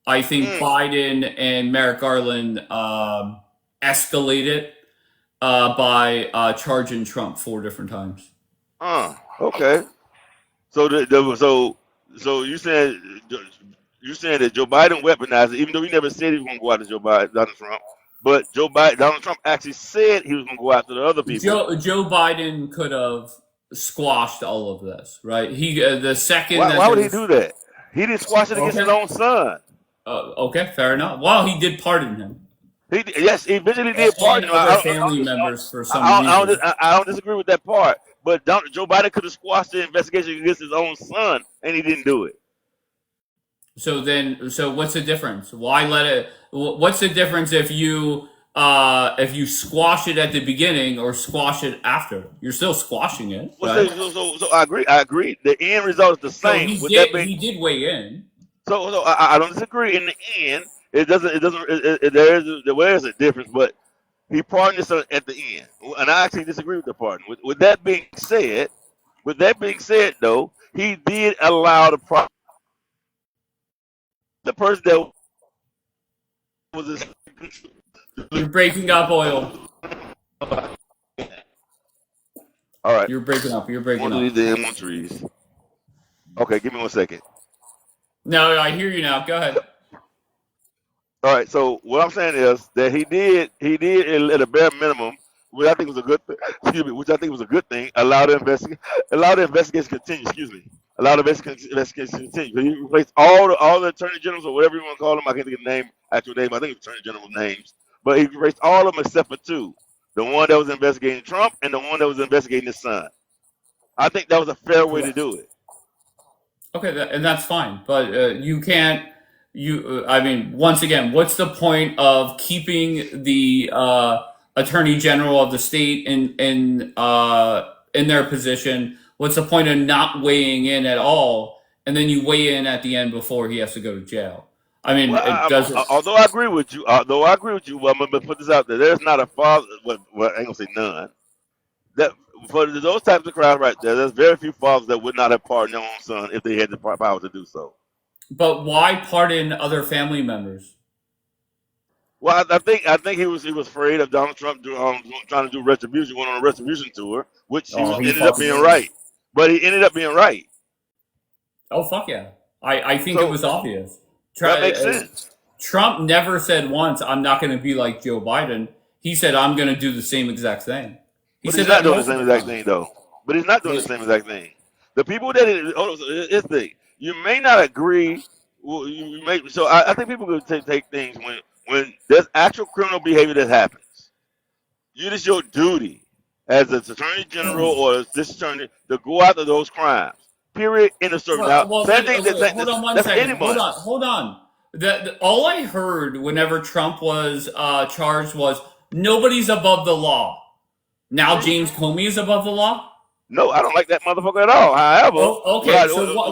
I think Biden and Merrick Garland escalate it by charging Trump 4 different times. Okay. So so you saying that Joe Biden weaponized it, even though he never said he was going to go after Donald Trump. But Donald Trump actually said he was going to go after the other people. Joe Biden could have squashed all of this, right? The second. Why would he do that? He didn't squash it against his own son. Okay, fair enough. Well, he did pardon him. He eventually did pardon other family members for some reason. I don't disagree with that part. But Joe Biden could have squashed the investigation against his own son, and he didn't do it. So what's the difference? Why let it? What's the difference if you squash it at the beginning or squash it after? You're still squashing it. Right? So I agree. The end result is the same. So he did weigh in. So I don't disagree. In the end, there is a difference, but he pardoned his son at the end, and I actually disagree with the pardon. With that being said, though, he did allow the person that was his. You're breaking up, Oil. All right. You're breaking up. One of these M1 trees. Okay, give me 1 second. No, I hear you now. Go ahead. All right. So what I'm saying is that he did at a bare minimum, which I think was a good thing. Excuse me, which I think was a good thing. Allow the investigation continue. Excuse me. Allow the investigation continue. He replaced all the attorney generals or whatever you want to call them. I can't think of the actual name. I think it's attorney general names. But he replaced all of them except for 2. The one that was investigating Trump and the one that was investigating his son. I think that was a fair way to do it. Okay, and that's fine. But you can't. I mean, once again, what's the point of keeping the attorney general of the state in their position? What's the point of not weighing in at all, and then you weigh in at the end before he has to go to jail? I mean, although I agree with you, well, I'm gonna put this out there. There's not a father. Well, I ain't gonna say none. That for those types of crowds right there, there's very few fathers that would not have pardoned their own son if they had the power to do so. But why pardon other family members? Well, I think he was afraid of Donald Trump trying to do retribution. Went on a retribution tour, which ended up being right. But he ended up being right. Oh fuck yeah! I think it was obvious. That makes sense. Trump never said once, "I'm not going to be like Joe Biden." He said, "I'm going to do the same exact thing." He's not doing the same exact thing, though. But he's not doing the same exact thing. The people that it's the you may not agree. Well, you may. So I think people could take things when there's actual criminal behavior that happens. It is your duty as an attorney general or as this attorney to go after those crimes. Period. In a certain hold on one second. Hold on. All I heard whenever Trump was charged was nobody's above the law. Now James Comey is above the law? No, I don't like that motherfucker at all. However,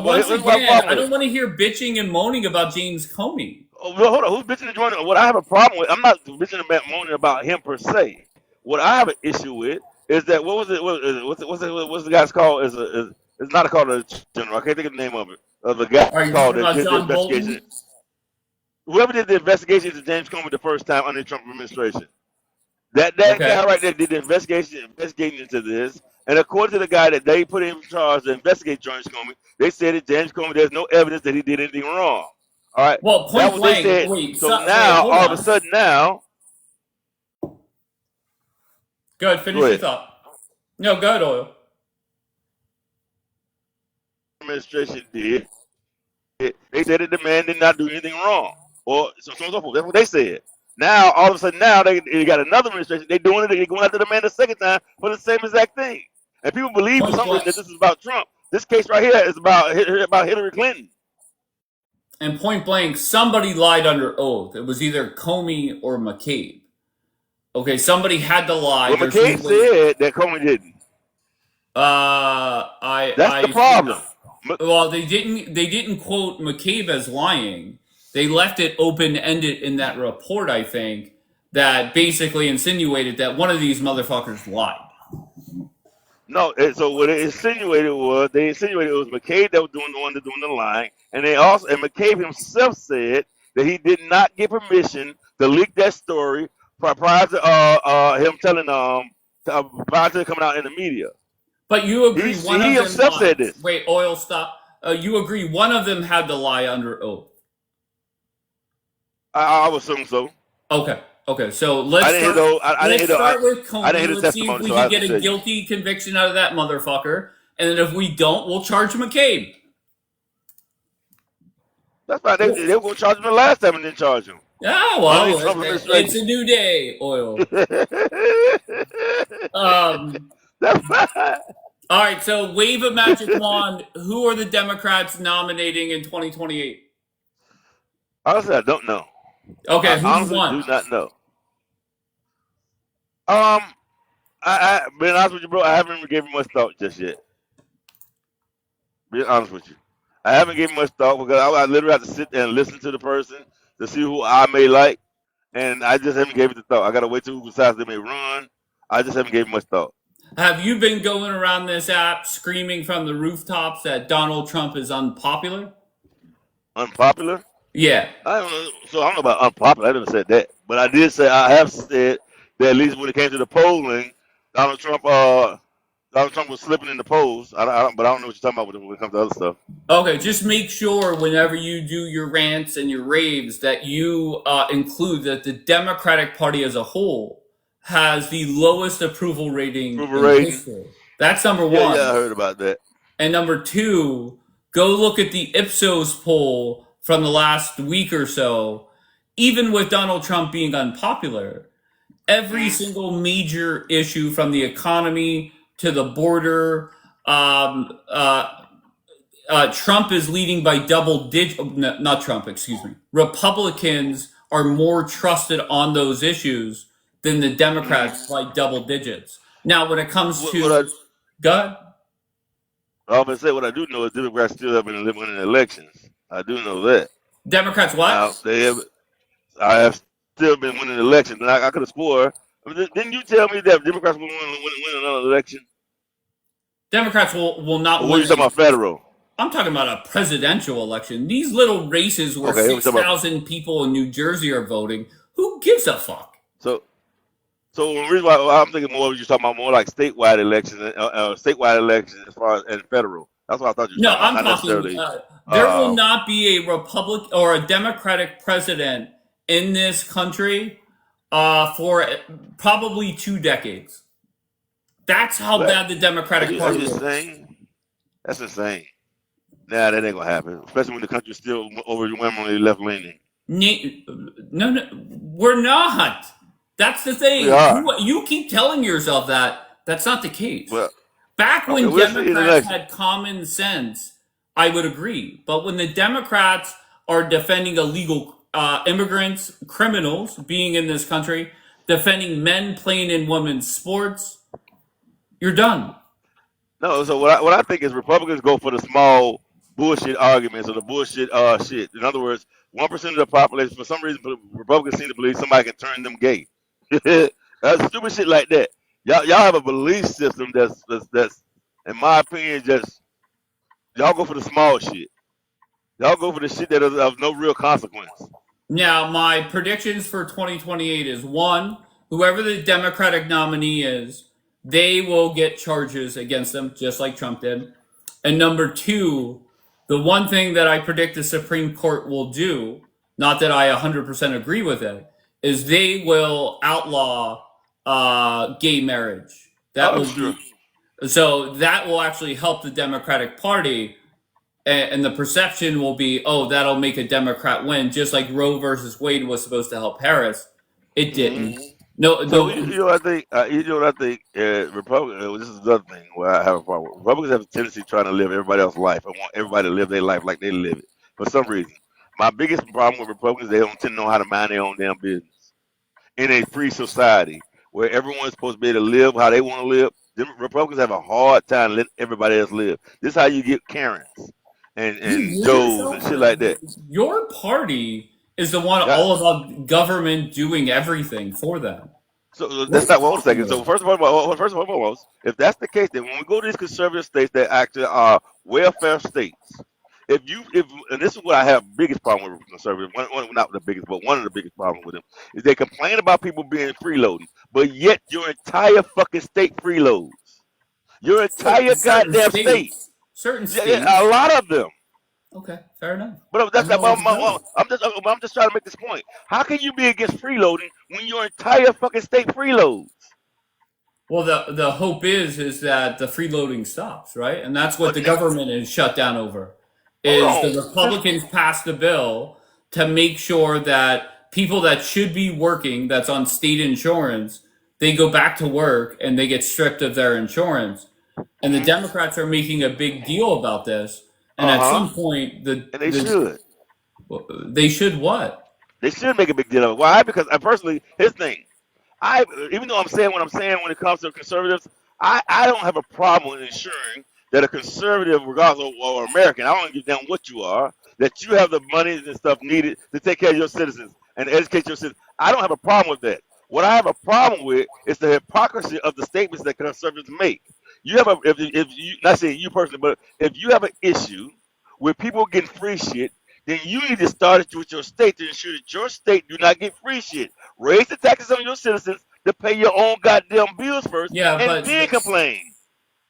once again, I don't want to hear bitching and moaning about James Comey. Oh, hold on, who's bitching and moaning? What I have a problem with, I'm not bitching and moaning about him per se. What I have an issue with is that what's the guy's called? It's not called a general. I can't think of the name of it. The guy called that did the investigation. Bolton? Whoever did the investigation to James Comey the first time under the Trump administration. That guy right there did the investigating into this. And according to the guy that they put in charge to investigate James Comey, they said that James Comey, there's no evidence that he did anything wrong. All right. Well, point blank. All of a sudden now. Go ahead, finish your thought. No, go ahead, Oil. Administration did. They said that the man did not do anything wrong, or so on and so forth. That's what they said. Now, all of a sudden, now they got another administration. They doing it. They going after the man the second time for the same exact thing. And people believe for some reason that this is about Trump. This case right here is about Hillary Clinton. And point blank, somebody lied under oath. It was either Comey or McCabe. Okay, somebody had to lie. Well, McCabe said that Comey didn't. That's the problem. Well, they didn't quote McCabe as lying. They left it open-ended in that report, I think, that basically insinuated that one of these motherfuckers lied. No, so what they insinuated it was McCabe that was doing the lying, and McCabe himself said that he did not get permission to leak that story prior to him telling prior to coming out in the media. But you agree he himself said this. Wait, Oil, stop. You agree one of them had to lie under oath? I would assume so. Okay. So let's start with Comey. I didn't hear the Let's see if testimony, we so can I get a guilty conviction out of that motherfucker. And then if we don't, we'll charge McCabe. That's fine. They were going to charge him the last time and didn't charge him. Oh, well, it's a new day, Oil. That's fine. All right, so wave a magic wand. Who are the Democrats nominating in 2028? Honestly, I don't know. Okay, I honestly do not know. I being honest with you, bro, I haven't even given much thought just yet. Being honest with you, I haven't given much thought because I literally have to sit there and listen to the person to see who I may like, and I just haven't given it the thought. I gotta wait till who decides they may run. I just haven't given much thought. Have you been going around this app screaming from the rooftops that Donald Trump is unpopular? Unpopular? Yeah. I don't know. So I don't know about unpopular. I never said that, but I have said that at least when it came to the polling, Donald Trump was slipping in the polls. But I don't know what you're talking about when it comes to other stuff. Okay, just make sure whenever you do your rants and your raves that you include that the Democratic Party as a whole has the lowest approval rating in history. That's number one. Yeah, I heard about that. And number two, go look at the Ipsos poll from the last week or so. Even with Donald Trump being unpopular, every single major issue from the economy to the border, Trump is leading by double digit. Not Trump, excuse me. Republicans are more trusted on those issues than the Democrats by double digits. Now, when it comes to go ahead. I was going to say what I do know is Democrats still have been winning elections. I do know that. Democrats what? I have still been winning elections, and I could have swore. I mean, didn't you tell me that Democrats will win another election? Democrats will not win. What are you talking about, federal? I'm talking about a presidential election. These little races where 6,000 people in New Jersey are voting. Who gives a fuck? So the reason why I'm thinking more, you're talking about more like statewide elections as far as and federal. That's what I thought you were talking about. No, I'm talking. There will not be a Republican or a Democratic president in this country for probably 2 decades. That's how bad the Democratic Party is. That's insane. Nah, that ain't gonna happen. Especially when the country's still overwhelmingly left leaning. No, we're not. That's the thing. You keep telling yourself that. That's not the case. Well, back when Democrats had common sense, I would agree. But when the Democrats are defending illegal immigrants, criminals being in this country, defending men playing in women's sports, you're done. No, so what I think is Republicans go for the small bullshit arguments or the bullshit shit. In other words, 1% of the population, for some reason, Republicans seem to believe somebody can turn them gay. That's stupid shit like that. Y'all have a belief system that's in my opinion, just y'all go for the small shit. Y'all go for the shit that is of no real consequence. Now, my predictions for 2028 is 1, whoever the Democratic nominee is, they will get charges against them, just like Trump did. And number 2, the one thing that I predict the Supreme Court will do, not that I 100% agree with it, is they will outlaw gay marriage. That will be So that will actually help the Democratic Party, and the perception will be, oh, that'll make a Democrat win, just like Roe versus Wade was supposed to help Harris. It didn't. Mm-hmm. No, So no. I think Republicans. This is another thing where I have a problem. Republicans have a tendency trying to live everybody else's life. I want everybody to live their life like they live it. For some reason, my biggest problem with Republicans, they don't tend to know how to mind their own damn business. In a free society where everyone's supposed to be able to live how they want to live, them Republicans have a hard time letting everybody else live. This is how you get Karens and Joes and shit like that. Your party is the one Yeah. all about government doing everything for them. So that's not one second. So first and foremost, if that's the case, then when we go to these conservative states that actually are welfare states, and this is what I have biggest problem with conservatives, not the biggest, but one of the biggest problems with them is they complain about people being freeloading, but yet your entire fucking state freeloads. Your entire goddamn state. Certain states. Yeah, a lot of them. Okay, fair enough. But I'm just trying to make this point. How can you be against freeloading when your entire fucking state freeloads? Well, the hope is that the freeloading stops, right? And that's what the government is shut down over. Is the Republicans passed a bill to make sure that people that should be working, that's on state insurance, they go back to work and they get stripped of their insurance. And the Democrats are making a big deal about this. And at some point, should. They should what? They should make a big deal of it. Why? Because personally, his thing. Even though I'm saying what I'm saying when it comes to conservatives, I don't have a problem with ensuring that a conservative, regardless or American, I don't give a damn what you are, that you have the money and stuff needed to take care of your citizens and educate your citizens. I don't have a problem with that. What I have a problem with is the hypocrisy of the statements that conservatives make. You have if you, not saying you personally, but if you have an issue with people getting free shit, then you need to start it with your state to ensure that your state do not get free shit. Raise the taxes on your citizens to pay your own goddamn bills first, and then complain.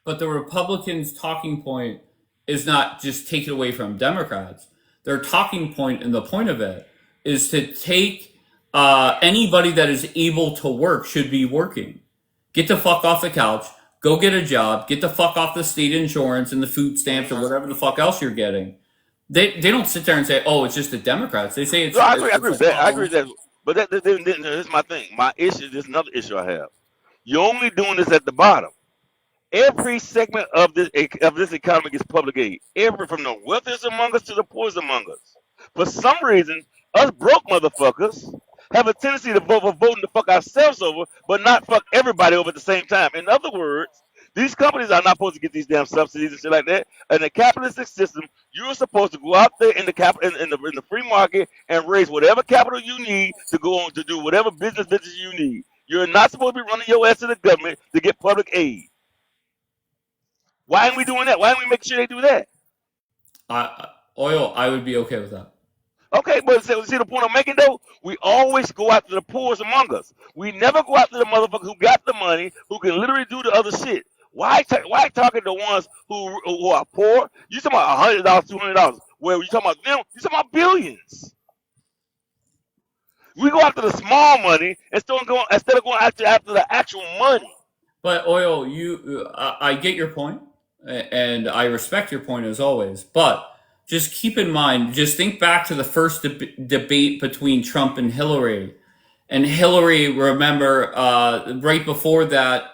But the Republicans' talking point is not just take it away from Democrats. Their talking point, and the point of it, is to take anybody that is able to work should be working. Get the fuck off the couch. Go get a job. Get the fuck off the state insurance and the food stamps or whatever the fuck else you're getting. They don't sit there and say, "Oh, it's just the Democrats." They say it's. No, I agree with that. I agree with that. But here's my thing. My issue. There's another issue I have. You're only doing this at the bottom. Every segment of this economy gets public aid. From the wealthiest among us to the poorest among us. For some reason, us broke motherfuckers have a tendency to vote for voting to fuck ourselves over, but not fuck everybody over at the same time. In other words, these companies are not supposed to get these damn subsidies and shit like that. In the capitalistic system, you're supposed to go out there in the free market and raise whatever capital you need to go on to do whatever business you need. You're not supposed to be running your ass to the government to get public aid. Why aren't we doing that? Why aren't we making sure they do that? Oil, I would be okay with that. Okay, but see the point I'm making though? We always go after the poorest among us. We never go after the motherfuckers who got the money, who can literally do the other shit. Why talking to the ones who are poor? You talking about $100, $200. Where you talking about them? You talking about billions. We go after the small money instead of going after the actual money. But Oil, I get your point, and I respect your point as always. But just keep in mind, just think back to the first debate between Trump and Hillary. And Hillary, remember, right before that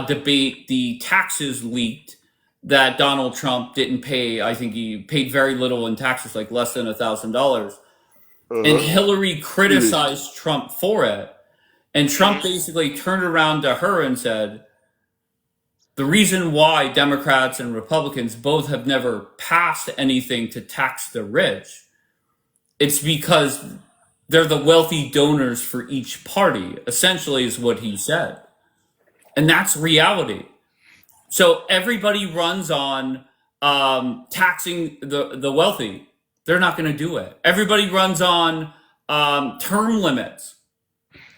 debate, the taxes leaked that Donald Trump didn't pay. I think he paid very little in taxes, like less than $1,000. And Hillary criticized Trump for it. And Trump basically turned around to her and said, the reason why Democrats and Republicans both have never passed anything to tax the rich, it's because they're the wealthy donors for each party, essentially is what he said. And that's reality. So everybody runs on taxing the wealthy. They're not going to do it. Everybody runs on term limits.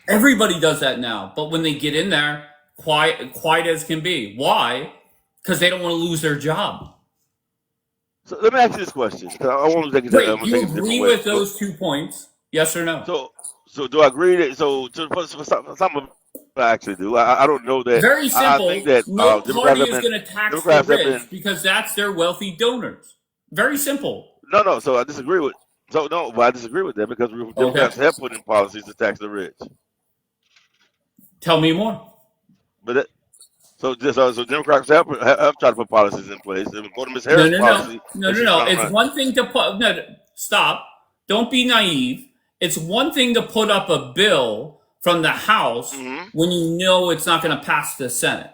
Everybody does that now. But when they get in there, quiet as can be. Why? Because they don't want to lose their job. So let me ask you this question. I want to take it. You agree with those 2 points? Yes or no? So do I agree that for some of I actually do. I don't know that. Very I think simple. that No Democrats party have is been going to tax the Democrats have rich been because that's their wealthy donors. Very simple. no. So I disagree with. So no, but I disagree with that because Okay. Democrats have put in policies to tax the rich. Tell me more. But that, so Democrats have tried to put policies in place. And go to Ms. No, Harris' no, no. policy No, that no, she's no. trying to It's run. one thing to put. No, stop. Don't be naive. It's one thing to put up a bill from the House when you know it's not going to pass the Senate.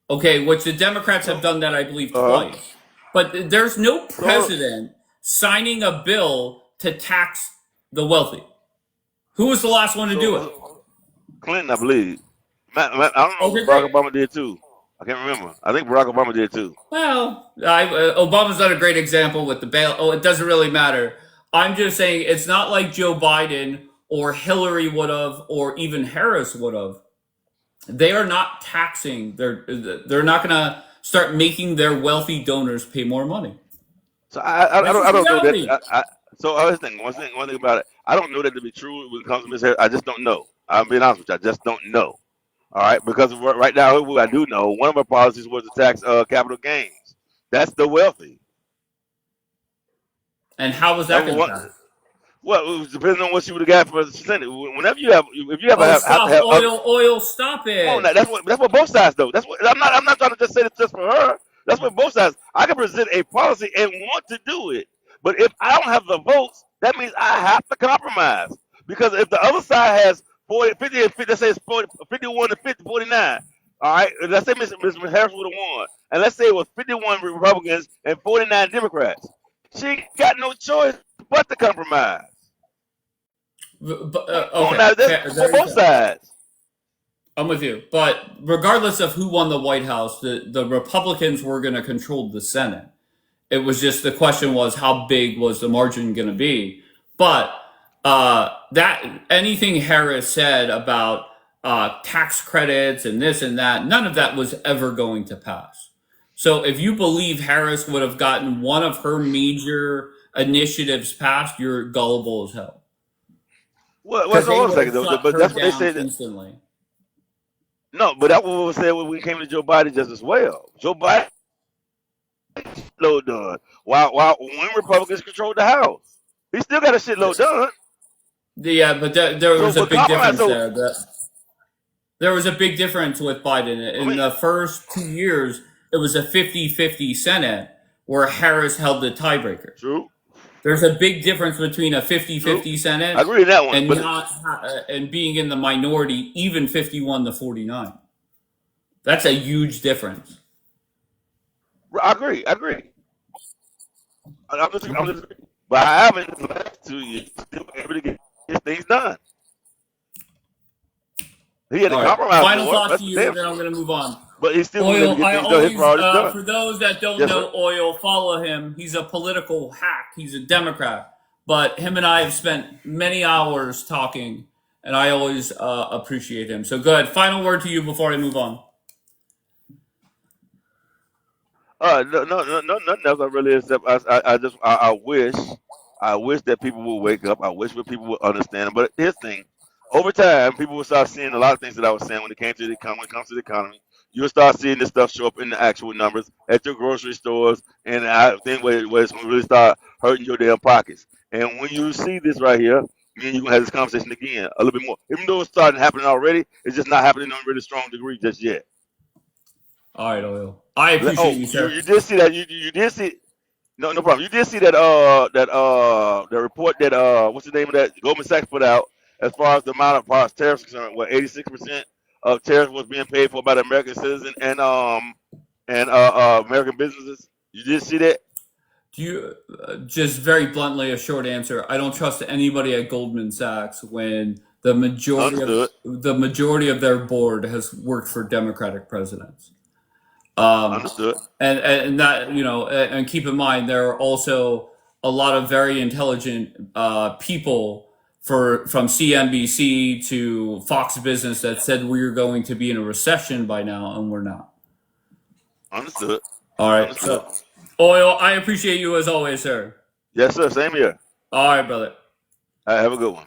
Okay, which the Democrats have done that, I believe, twice. But there's no president signing a bill to tax the wealthy. Who was the last one to do it? Clinton, I believe. I don't know if Barack Obama did too. I can't remember. I think Barack Obama did too. Well, Obama's not a great example with the bail. Oh, it doesn't really matter. I'm just saying it's not like Joe Biden or Hillary would have, or even Harris would have. They are not taxing. They're not going to start making their wealthy donors pay more money. So I don't know that. So I was thinking one thing about it. I don't know that to be true when it comes to Ms. Harris. I just don't know. I'm being honest with you. I just don't know. All right, because right now what I do know, one of our policies was to tax capital gains. That's the wealthy. And how was that going to pass? Well, it was depending on what you would have got for the Senate. Whenever you have, if you have, oil, stop it. Oh, that's what both sides do. That's what I'm not trying to just say this just for her. That's what both sides. I can present a policy and want to do it, but if I don't have the votes, that means I have to compromise. Because if the other side has 40, 50, and 50, let's say it's 40, 51 to 50, 49. All right, let's say Ms. Harris would have won, and let's say it was 51 Republicans and 49 Democrats. She got no choice but to compromise. Okay. For both sides. I'm with you. But regardless of who won the White House, the Republicans were going to control the Senate. It was just the question was how big was the margin going to be. But that anything Harris said about tax credits and this and that, none of that was ever going to pass. So if you believe Harris would have gotten one of her major initiatives passed, you're gullible as hell. Well, hold on a second though. But that's what they said instantly. No, but that's what we said when we came to Joe Biden just as well. Joe Biden shitload done. While when Republicans controlled the House, he still got a shitload done. Yeah, but there was a big difference there. There was a big difference with Biden. In the first 2 years, it was a 50-50 Senate where Harris held the tiebreaker. True. There's a big difference between a 50-50 Senate I agree with that one, and being in the minority, even 51 to 49. That's a huge difference. I agree. I'm just but I haven't in the last 2 years still able to get his things done. He had to compromise. Final thought to you, and then I'm going to move on. But he's still Oil. Done. For those that don't know Oil, follow him. He's a political hack. He's a Democrat, but him and I have spent many hours talking, and I always appreciate him. So, good. Final word to you before I move on. No, nothing else. I really accept. I wish that people would wake up. I wish that people would understand. But here's the thing: over time, people will start seeing a lot of things that I was saying when it comes to the economy. You'll start seeing this stuff show up in the actual numbers at your grocery stores, and I think where it's going to really start hurting your damn pockets. And when you see this right here, then you're going to have this conversation again a little bit more. Even though it's starting happening already, it's just not happening on a really strong degree just yet. All right, Oil. I appreciate you, sir. You did see that. You did see. No problem. You did see that. The report that what's the name of that Goldman Sachs put out as far as the amount of tariffs concerned. What 86% of tariffs was being paid for by the American citizen and American businesses. You did see that? Do you just very bluntly a short answer? I don't trust anybody at Goldman Sachs when the majority of their board has worked for Democratic presidents. Understood. And that and keep in mind there are also a lot of very intelligent people from CNBC to Fox Business that said we're going to be in a recession by now, and we're not. Understood. All right. So, Oil, I appreciate you as always, sir. Yes, sir. Same here. All right, brother. All right, have a good one.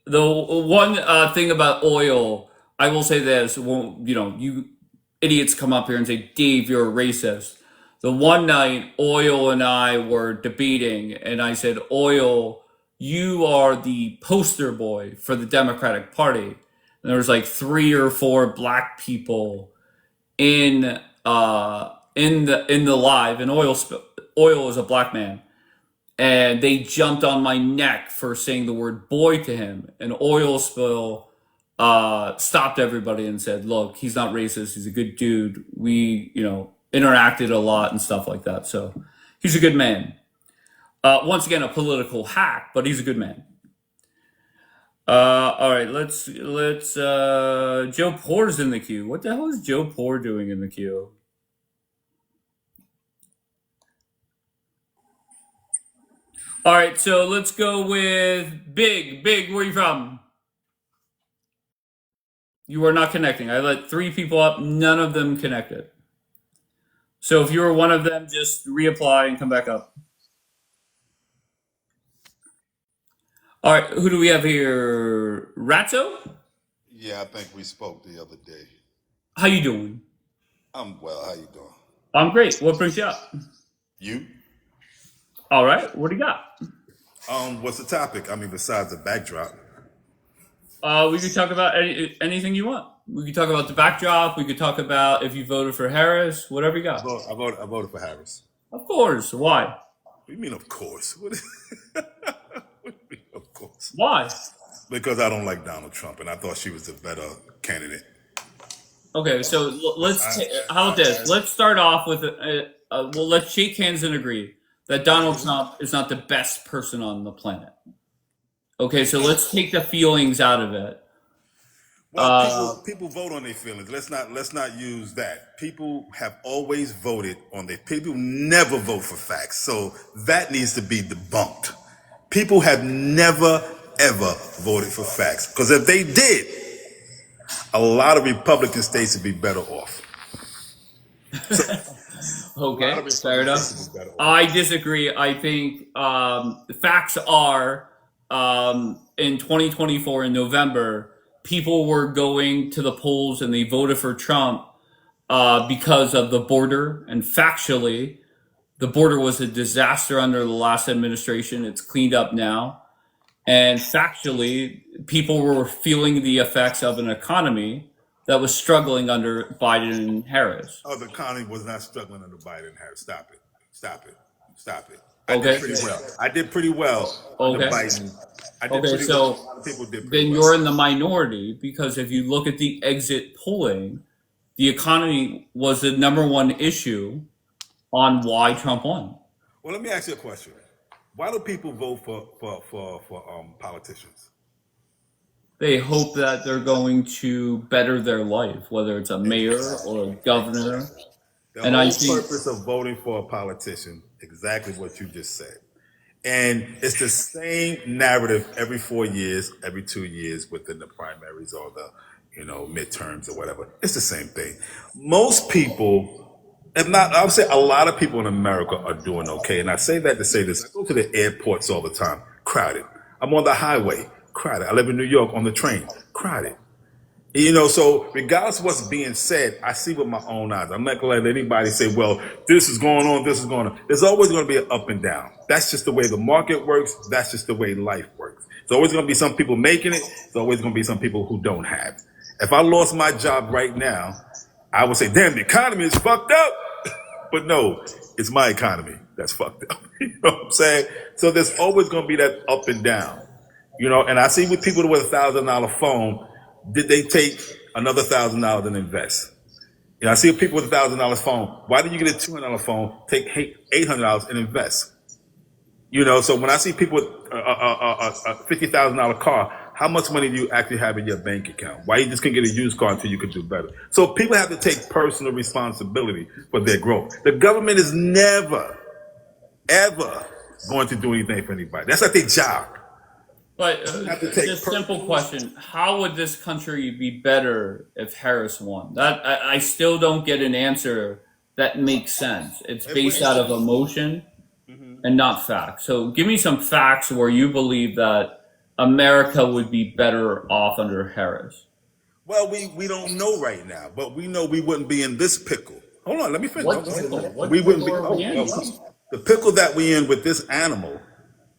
The one thing about Oil, I will say this: won't you idiots come up here and say, "Dave, you're a racist." The one night, Oil and I were debating, and I said, "Oil, you are the poster boy for the Democratic Party." And there was like 3 or 4 black people in the live, and Oil is a black man, and they jumped on my neck for saying the word boy to him. And Oil Spill stopped everybody and said, "Look, he's not racist. He's a good dude. We, interacted a lot and stuff like that. So he's a good man. Once again, a political hack, but he's a good man." All right, let's. Joe Poor's in the queue. What the hell is Joe Poor doing in the queue? All right, so let's go with Big. Big, where are you from? You are not connecting. I let 3 people up. None of them connected. So if you were one of them, just reapply and come back up. All right, who do we have here? Ratso? Yeah, I think we spoke the other day. How you doing? I'm well. How you doing? I'm great. What brings you up? You? All right, what do you got? What's the topic? I mean, besides the backdrop. We could talk about anything you want. We could talk about the backdrop. We could talk about if you voted for Harris. Whatever you got. I voted for Harris. Of course. Why? What do you mean, of course? What do you mean, of course? Why? Because I don't like Donald Trump, and I thought she was a better candidate. Okay, so how about this? Let's start off with let's shake hands and agree that Donald Trump is not the best person on the planet. Okay, so let's take the feelings out of it. Well, people vote on their feelings. Let's not use that. People have always voted on their. People never vote for facts, so that needs to be debunked. People have never ever voted for facts, because if they did, a lot of Republican states would be better off. Okay, fair enough. I disagree. I think the facts are in 2024 in November, people were going to the polls and they voted for Trump because of the border. And factually, the border was a disaster under the last administration. It's cleaned up now. And factually, people were feeling the effects of an economy that was struggling under Biden and Harris. Oh, the economy was not struggling under Biden and Harris. Stop it. Okay. I did pretty well under Biden. So then you're in the minority, because if you look at the exit polling, the economy was the #1 issue on why Trump won. Well, let me ask you a question. Why do people vote for politicians? They hope that they're going to better their life, whether it's a mayor or a governor. The whole purpose of voting for a politician, exactly what you just said. And it's the same narrative every 4 years, every 2 years within the primaries or the midterms or whatever. It's the same thing. Most people, if not, I would say a lot of people in America are doing okay. And I say that to say this. I go to the airports all the time, crowded. I'm on the highway, crowded. I live in New York, on the train, crowded. So regardless of what's being said, I see with my own eyes. I'm not going to let anybody say, well, this is going on, this is going on. There's always going to be an up and down. That's just the way the market works. That's just the way life works. There's always going to be some people making it. There's always going to be some people who don't have it. If I lost my job right now, I would say, damn, the economy is fucked up. But no, it's my economy that's fucked up. You know what I'm saying? So there's always going to be that up and down. And I see with people with $1,000 phone, did they take another $1,000 and invest? I see people with $1,000 phone. Why did you get a $200 phone, take $800 and invest? So when I see people with a $50,000 car, how much money do you actually have in your bank account? Why you just can't get a used car until you could do better? So people have to take personal responsibility for their growth. The government is never, ever going to do anything for anybody. That's not their job. But just a simple question: how would this country be better if Harris won? That I still don't get an answer that makes sense. It's based out of emotion and not facts. So give me some facts where you believe that America would be better off under Harris. Well, we don't know right now, but we know we wouldn't be in this pickle. Hold on, let me finish. What pickle? What We wouldn't be. pickle are we in? The pickle that we in with this animal.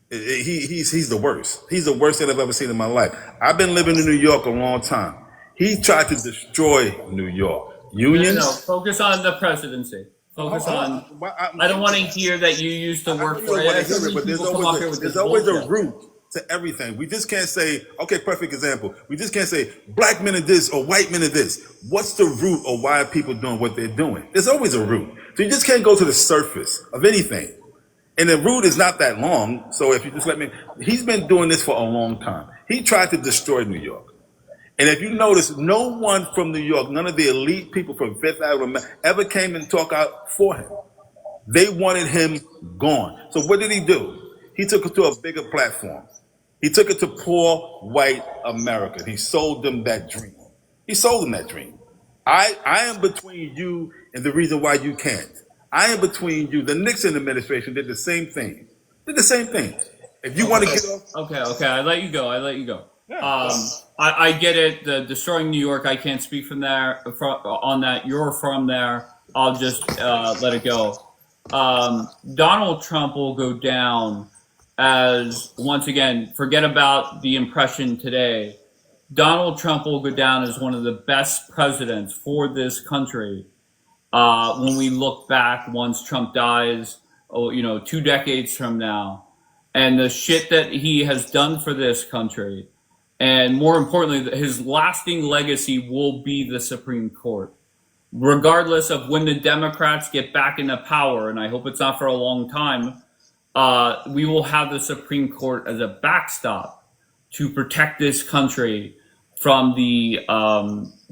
He's the worst. He's the worst that I've ever seen in my life. I've been living in New York a long time. He tried to destroy New York. Unions. No, focus on the presidency. Focus on. I don't want to hear that you used to work for it. But there's always a root to everything. We just can't say, okay, perfect example. We just can't say black men are this or white men are this. What's the root of why are people doing what they're doing? There's always a root. So you just can't go to the surface of anything. And the root is not that long. So if you just let me, he's been doing this for a long time. He tried to destroy New York. And if you notice, no one from New York, none of the elite people from Fifth Avenue ever came and talked out for him. They wanted him gone. So what did he do? He took it to a bigger platform. He took it to poor white America. He sold them that dream. He sold them that dream. I am between you and the reason why you can't. I am between you. The Nixon administration did the same thing. If you want to get off. Okay. I let you go. I get it. The destroying New York. I can't speak on that. You're from there. I'll just let it go. Donald Trump will go down as, once again, forget about the impression today. Donald Trump will go down as one of the best presidents for this country. When we look back, once Trump dies, 2 decades from now, and the shit that he has done for this country, and more importantly, his lasting legacy will be the Supreme Court. Regardless of when the Democrats get back into power, and I hope it's not for a long time, we will have the Supreme Court as a backstop to protect this country from the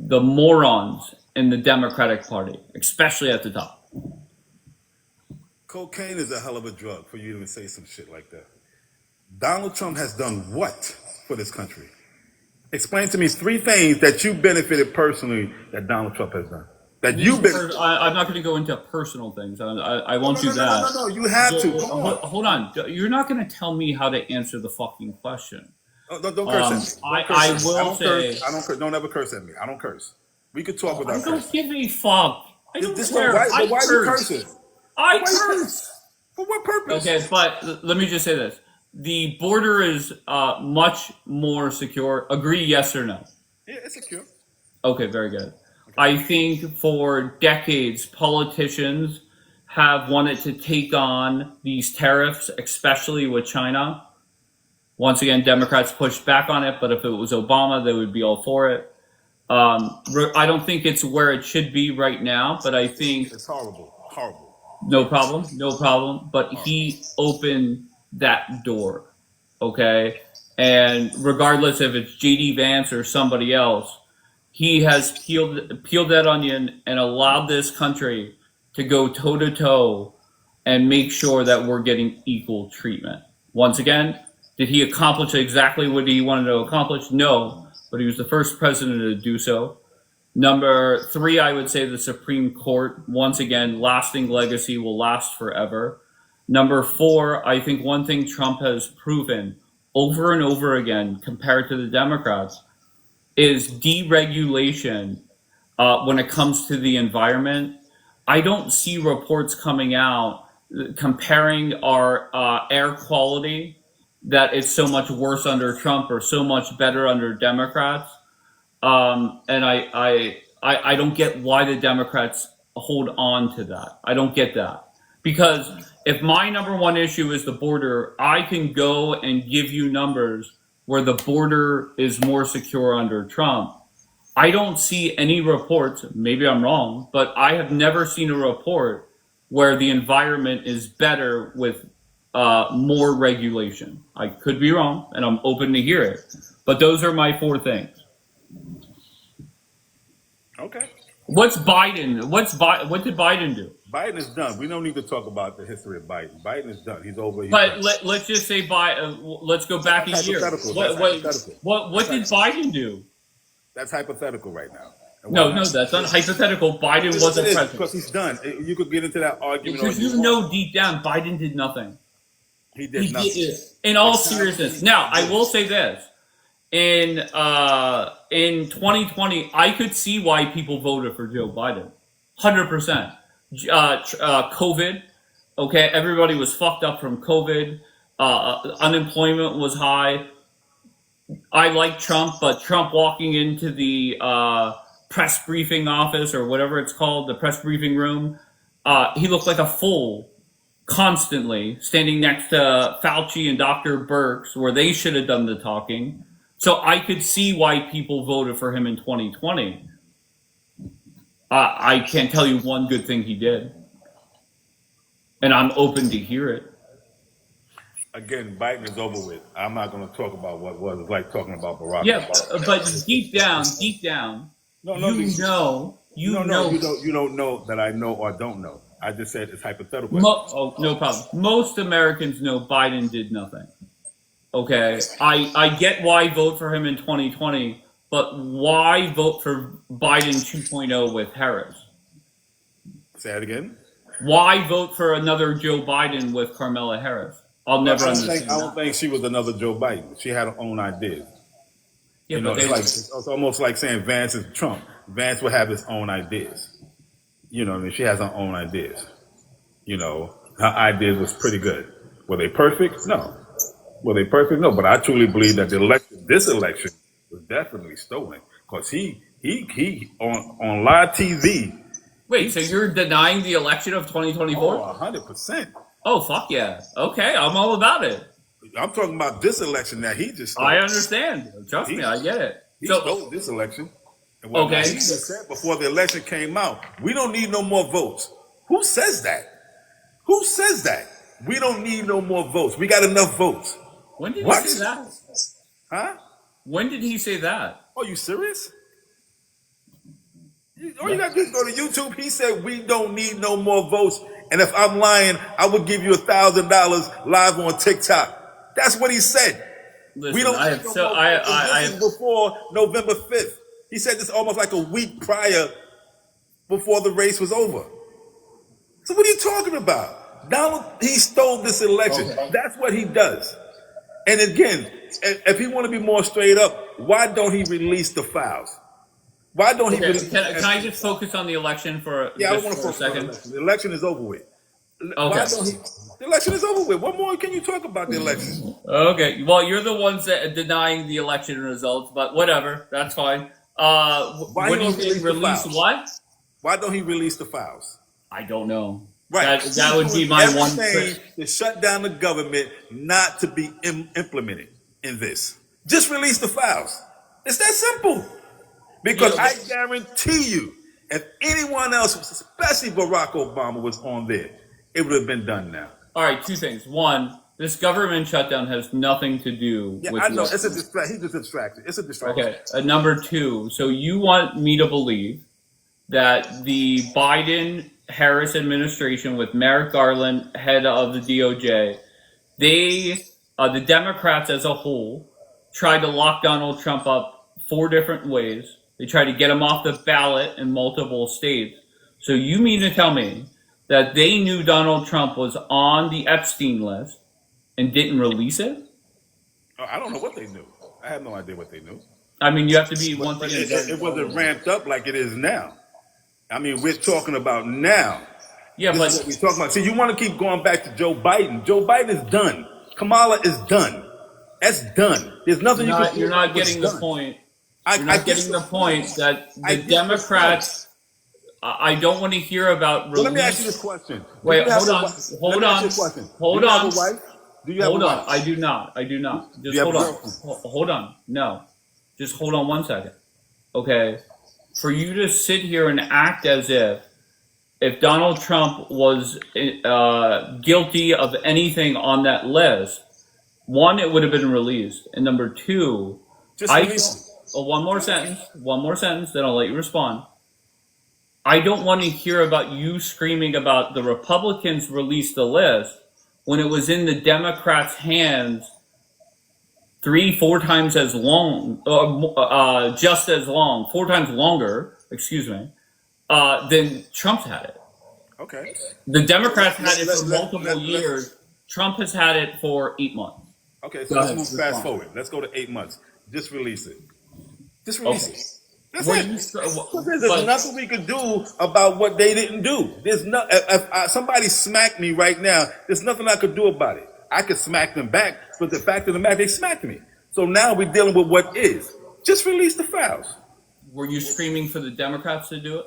morons in the Democratic Party, especially at the top. Cocaine is a hell of a drug for you to say some shit like that. Donald Trump has done what for this country? Explain to me 3 things that you benefited personally that Donald Trump has done. I'm not going to go into personal things. I won't do that. No, you have to. Hold on. You're not going to tell me how to answer the fucking question. Don't curse at me. I will say. I don't curse. Don't ever curse at me. I don't curse. We could talk without cursing. I don't give a fuck. I don't care. Why are you cursing? I curse. For what purpose? Okay, but let me just say this. The border is much more secure. Agree, yes or no? Yeah, it's secure. Okay, very good. Okay. I think for decades, politicians have wanted to take on these tariffs, especially with China. Once again, Democrats pushed back on it, but if it was Obama, they would be all for it. I don't think it's where it should be right now, but I think... It's horrible. No problem. But he opened that door, okay? And regardless if it's J.D. Vance or somebody else, he has peeled that onion and allowed this country to go toe-to-toe and make sure that we're getting equal treatment. Once again, did he accomplish exactly what he wanted to accomplish? No, but he was the first president to do so. Number 3, I would say the Supreme Court. Once again, lasting legacy will last forever. Number 4, I think one thing Trump has proven over and over again compared to the Democrats is deregulation when it comes to the environment. I don't see reports coming out comparing our air quality that it's so much worse under Trump or so much better under Democrats. And I don't get why the Democrats hold on to that. I don't get that. Because if my number one issue is the border, I can go and give you numbers where the border is more secure under Trump. I don't see any reports, maybe I'm wrong, but I have never seen a report where the environment is better with more regulation. I could be wrong, and I'm open to hear it. But those are my 4 things. Okay. What did Biden do? Biden is done. We don't need to talk about the history of Biden. Biden is done. He's over. But let's just say let's go back a year. What did Biden do? That's hypothetical right now. No, that's not hypothetical. Biden wasn't president. Because he's done. You could get into that argument. Because you know deep down, Biden did nothing. He did nothing. In all seriousness. Now, I will say this. in 2020, I could see why people voted for Joe Biden, 100%. COVID, okay, everybody was fucked up from COVID. Unemployment was high. I like Trump, but Trump walking into the press briefing office or whatever it's called, the press briefing room, he looked like a fool constantly, standing next to Fauci and Dr. Birx, where they should have done the talking. So I could see why people voted for him in 2020. I can't tell you one good thing he did, and I'm open to hear it. Again, Biden is over with. I'm not going to talk about what was like talking about Barack. Yeah, but deep down, no, you know. You don't know that I know or don't know. I just said it's hypothetical. No problem. Most Americans know Biden did nothing. Okay, I get why vote for him in 2020, but why vote for Biden 2.0 with Harris? Say it again. Why vote for another Joe Biden with Kamala Harris? I'll never understand. I don't think she was another Joe Biden. She had her own ideas. Yeah, you know, it's almost like saying Vance is Trump. Vance will have his own ideas. You know, I mean, she has her own ideas. You know, her ideas was pretty good. Were they perfect? No. Were they perfect? No. But I truly believe that this election was definitely stolen because he on live TV. Wait, so you're denying the election of 2024? Oh, 100%. Oh, fuck yeah. Okay, I'm all about it. I'm talking about this election that he just stole. I understand. Trust me, I get it. He stole this election. And what he just said before the election came out, we don't need no more votes. Who says that? Who says that? We don't need no more votes. We got enough votes. When did he say that? Huh? When did he say that? Are you serious? All you got to do is go to YouTube. He said we don't need no more votes. And if I'm lying, I would give you $1,000 live on TikTok. That's what he said. Listen, we don't need no more votes. This is before November 5th. He said this almost like a week prior before the race was over. So what are you talking about? Donald, he stole this election. Okay. That's what he does. And again, if he want to be more straight up, why don't he release the files? Why don't he release Can I just focus on the election for a second? The election is over with. Okay. The election is over with. What more can you talk about the election? Okay. Well, you're the ones that denying the election results, but whatever. That's fine. Why do you think release what? Why don't he release the files? I don't know. Right. That would be my one thing to shut down the government not to be implemented in this. Just release the files. It's that simple. Because I guarantee you, if anyone else, especially Barack Obama, was on there, it would have been done now. All right, two things. One, this government shutdown has nothing to do with... I know. It's a distraction. He's just distracted. It's a distraction. Okay. Number two, so you want me to believe that the Biden-Harris administration with Merrick Garland, head of the DOJ, the Democrats as a whole, tried to lock Donald Trump up 4 different ways. They tried to get him off the ballot in multiple states. So you mean to tell me that they knew Donald Trump was on the Epstein list and didn't release it? I don't know what they knew. I have no idea what they knew. I mean, you have to be one thing. It wasn't ramped up like it is now. I mean, we're talking about now. Yeah, this is what we're talking about. See, you want to keep going back to Joe Biden. Joe Biden is done. Kamala is done. That's done. There's nothing you can do. You're not getting the point. You're not getting the point that the Democrats... I don't want to hear about release. So let me ask you this question. Wait, hold on. Hold on. Do you have a wife? I do not. Just hold on. Hold on. No. Just hold on one second. Okay. For you to sit here and act as if Donald Trump was guilty of anything on that list, one, it would have been released. And number two, one more sentence, then I'll let you respond. I don't want to hear about you screaming about the Republicans released the list when it was in the Democrats' hands 3-4 times as long, just as long, 4 times longer, than Trump's had it. Okay. The Democrats had it for multiple years. Trump has had it for 8 months. Okay, so let's move fast forward. Let's go to 8 months. Just release it. Just release Okay. it. That's Were it. you? There's nothing we could do about what they didn't do. There's no. If somebody smacked me right now, there's nothing I could do about it. I could smack them back, but the fact of the matter, they smacked me. So now we're dealing with what is. Just release the fouls. Were you screaming for the Democrats to do it?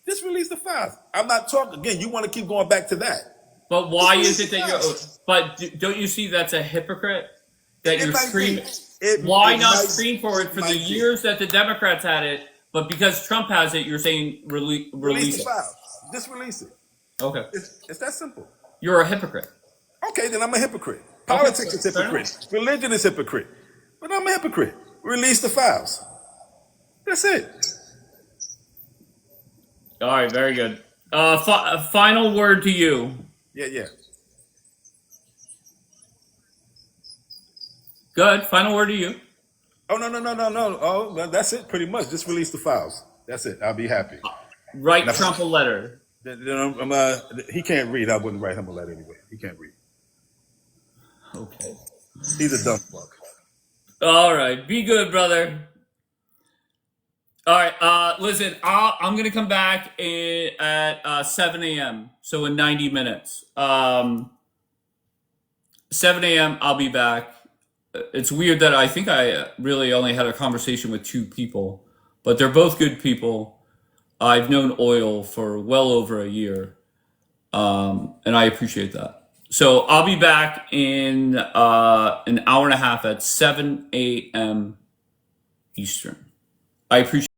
Just release the fouls. I'm not talking again. You want to keep going back to that? But why is it that you're? But don't you see that's a hypocrite that you're screaming? Why not scream for it for the years that the Democrats had it, but because Trump has it, you're saying release the it? file. Just release it. Okay. It's that simple. You're a hypocrite. Okay, then I'm a hypocrite. Politics is hypocrite. Religion is hypocrite. But I'm a hypocrite. Release the files. That's it. All right, very good. Final word to you. Yeah. Good. Final word to you. Oh, no. Oh, well, that's it pretty much. Just release the files. That's it. I'll be happy. Write Trump a letter. He can't read. I wouldn't write him a letter anyway. He can't read. Okay. He's a dumb fuck. All right. Be good, brother. All right. Listen, I'm going to come back at 7 a.m. So in 90 minutes. 7 a.m. I'll be back. It's weird that I think I really only had a conversation with 2 people, but they're both good people. I've known Oil for well over a year, and I appreciate that. So I'll be back in an hour and a half at 7 a.m. Eastern. I appreciate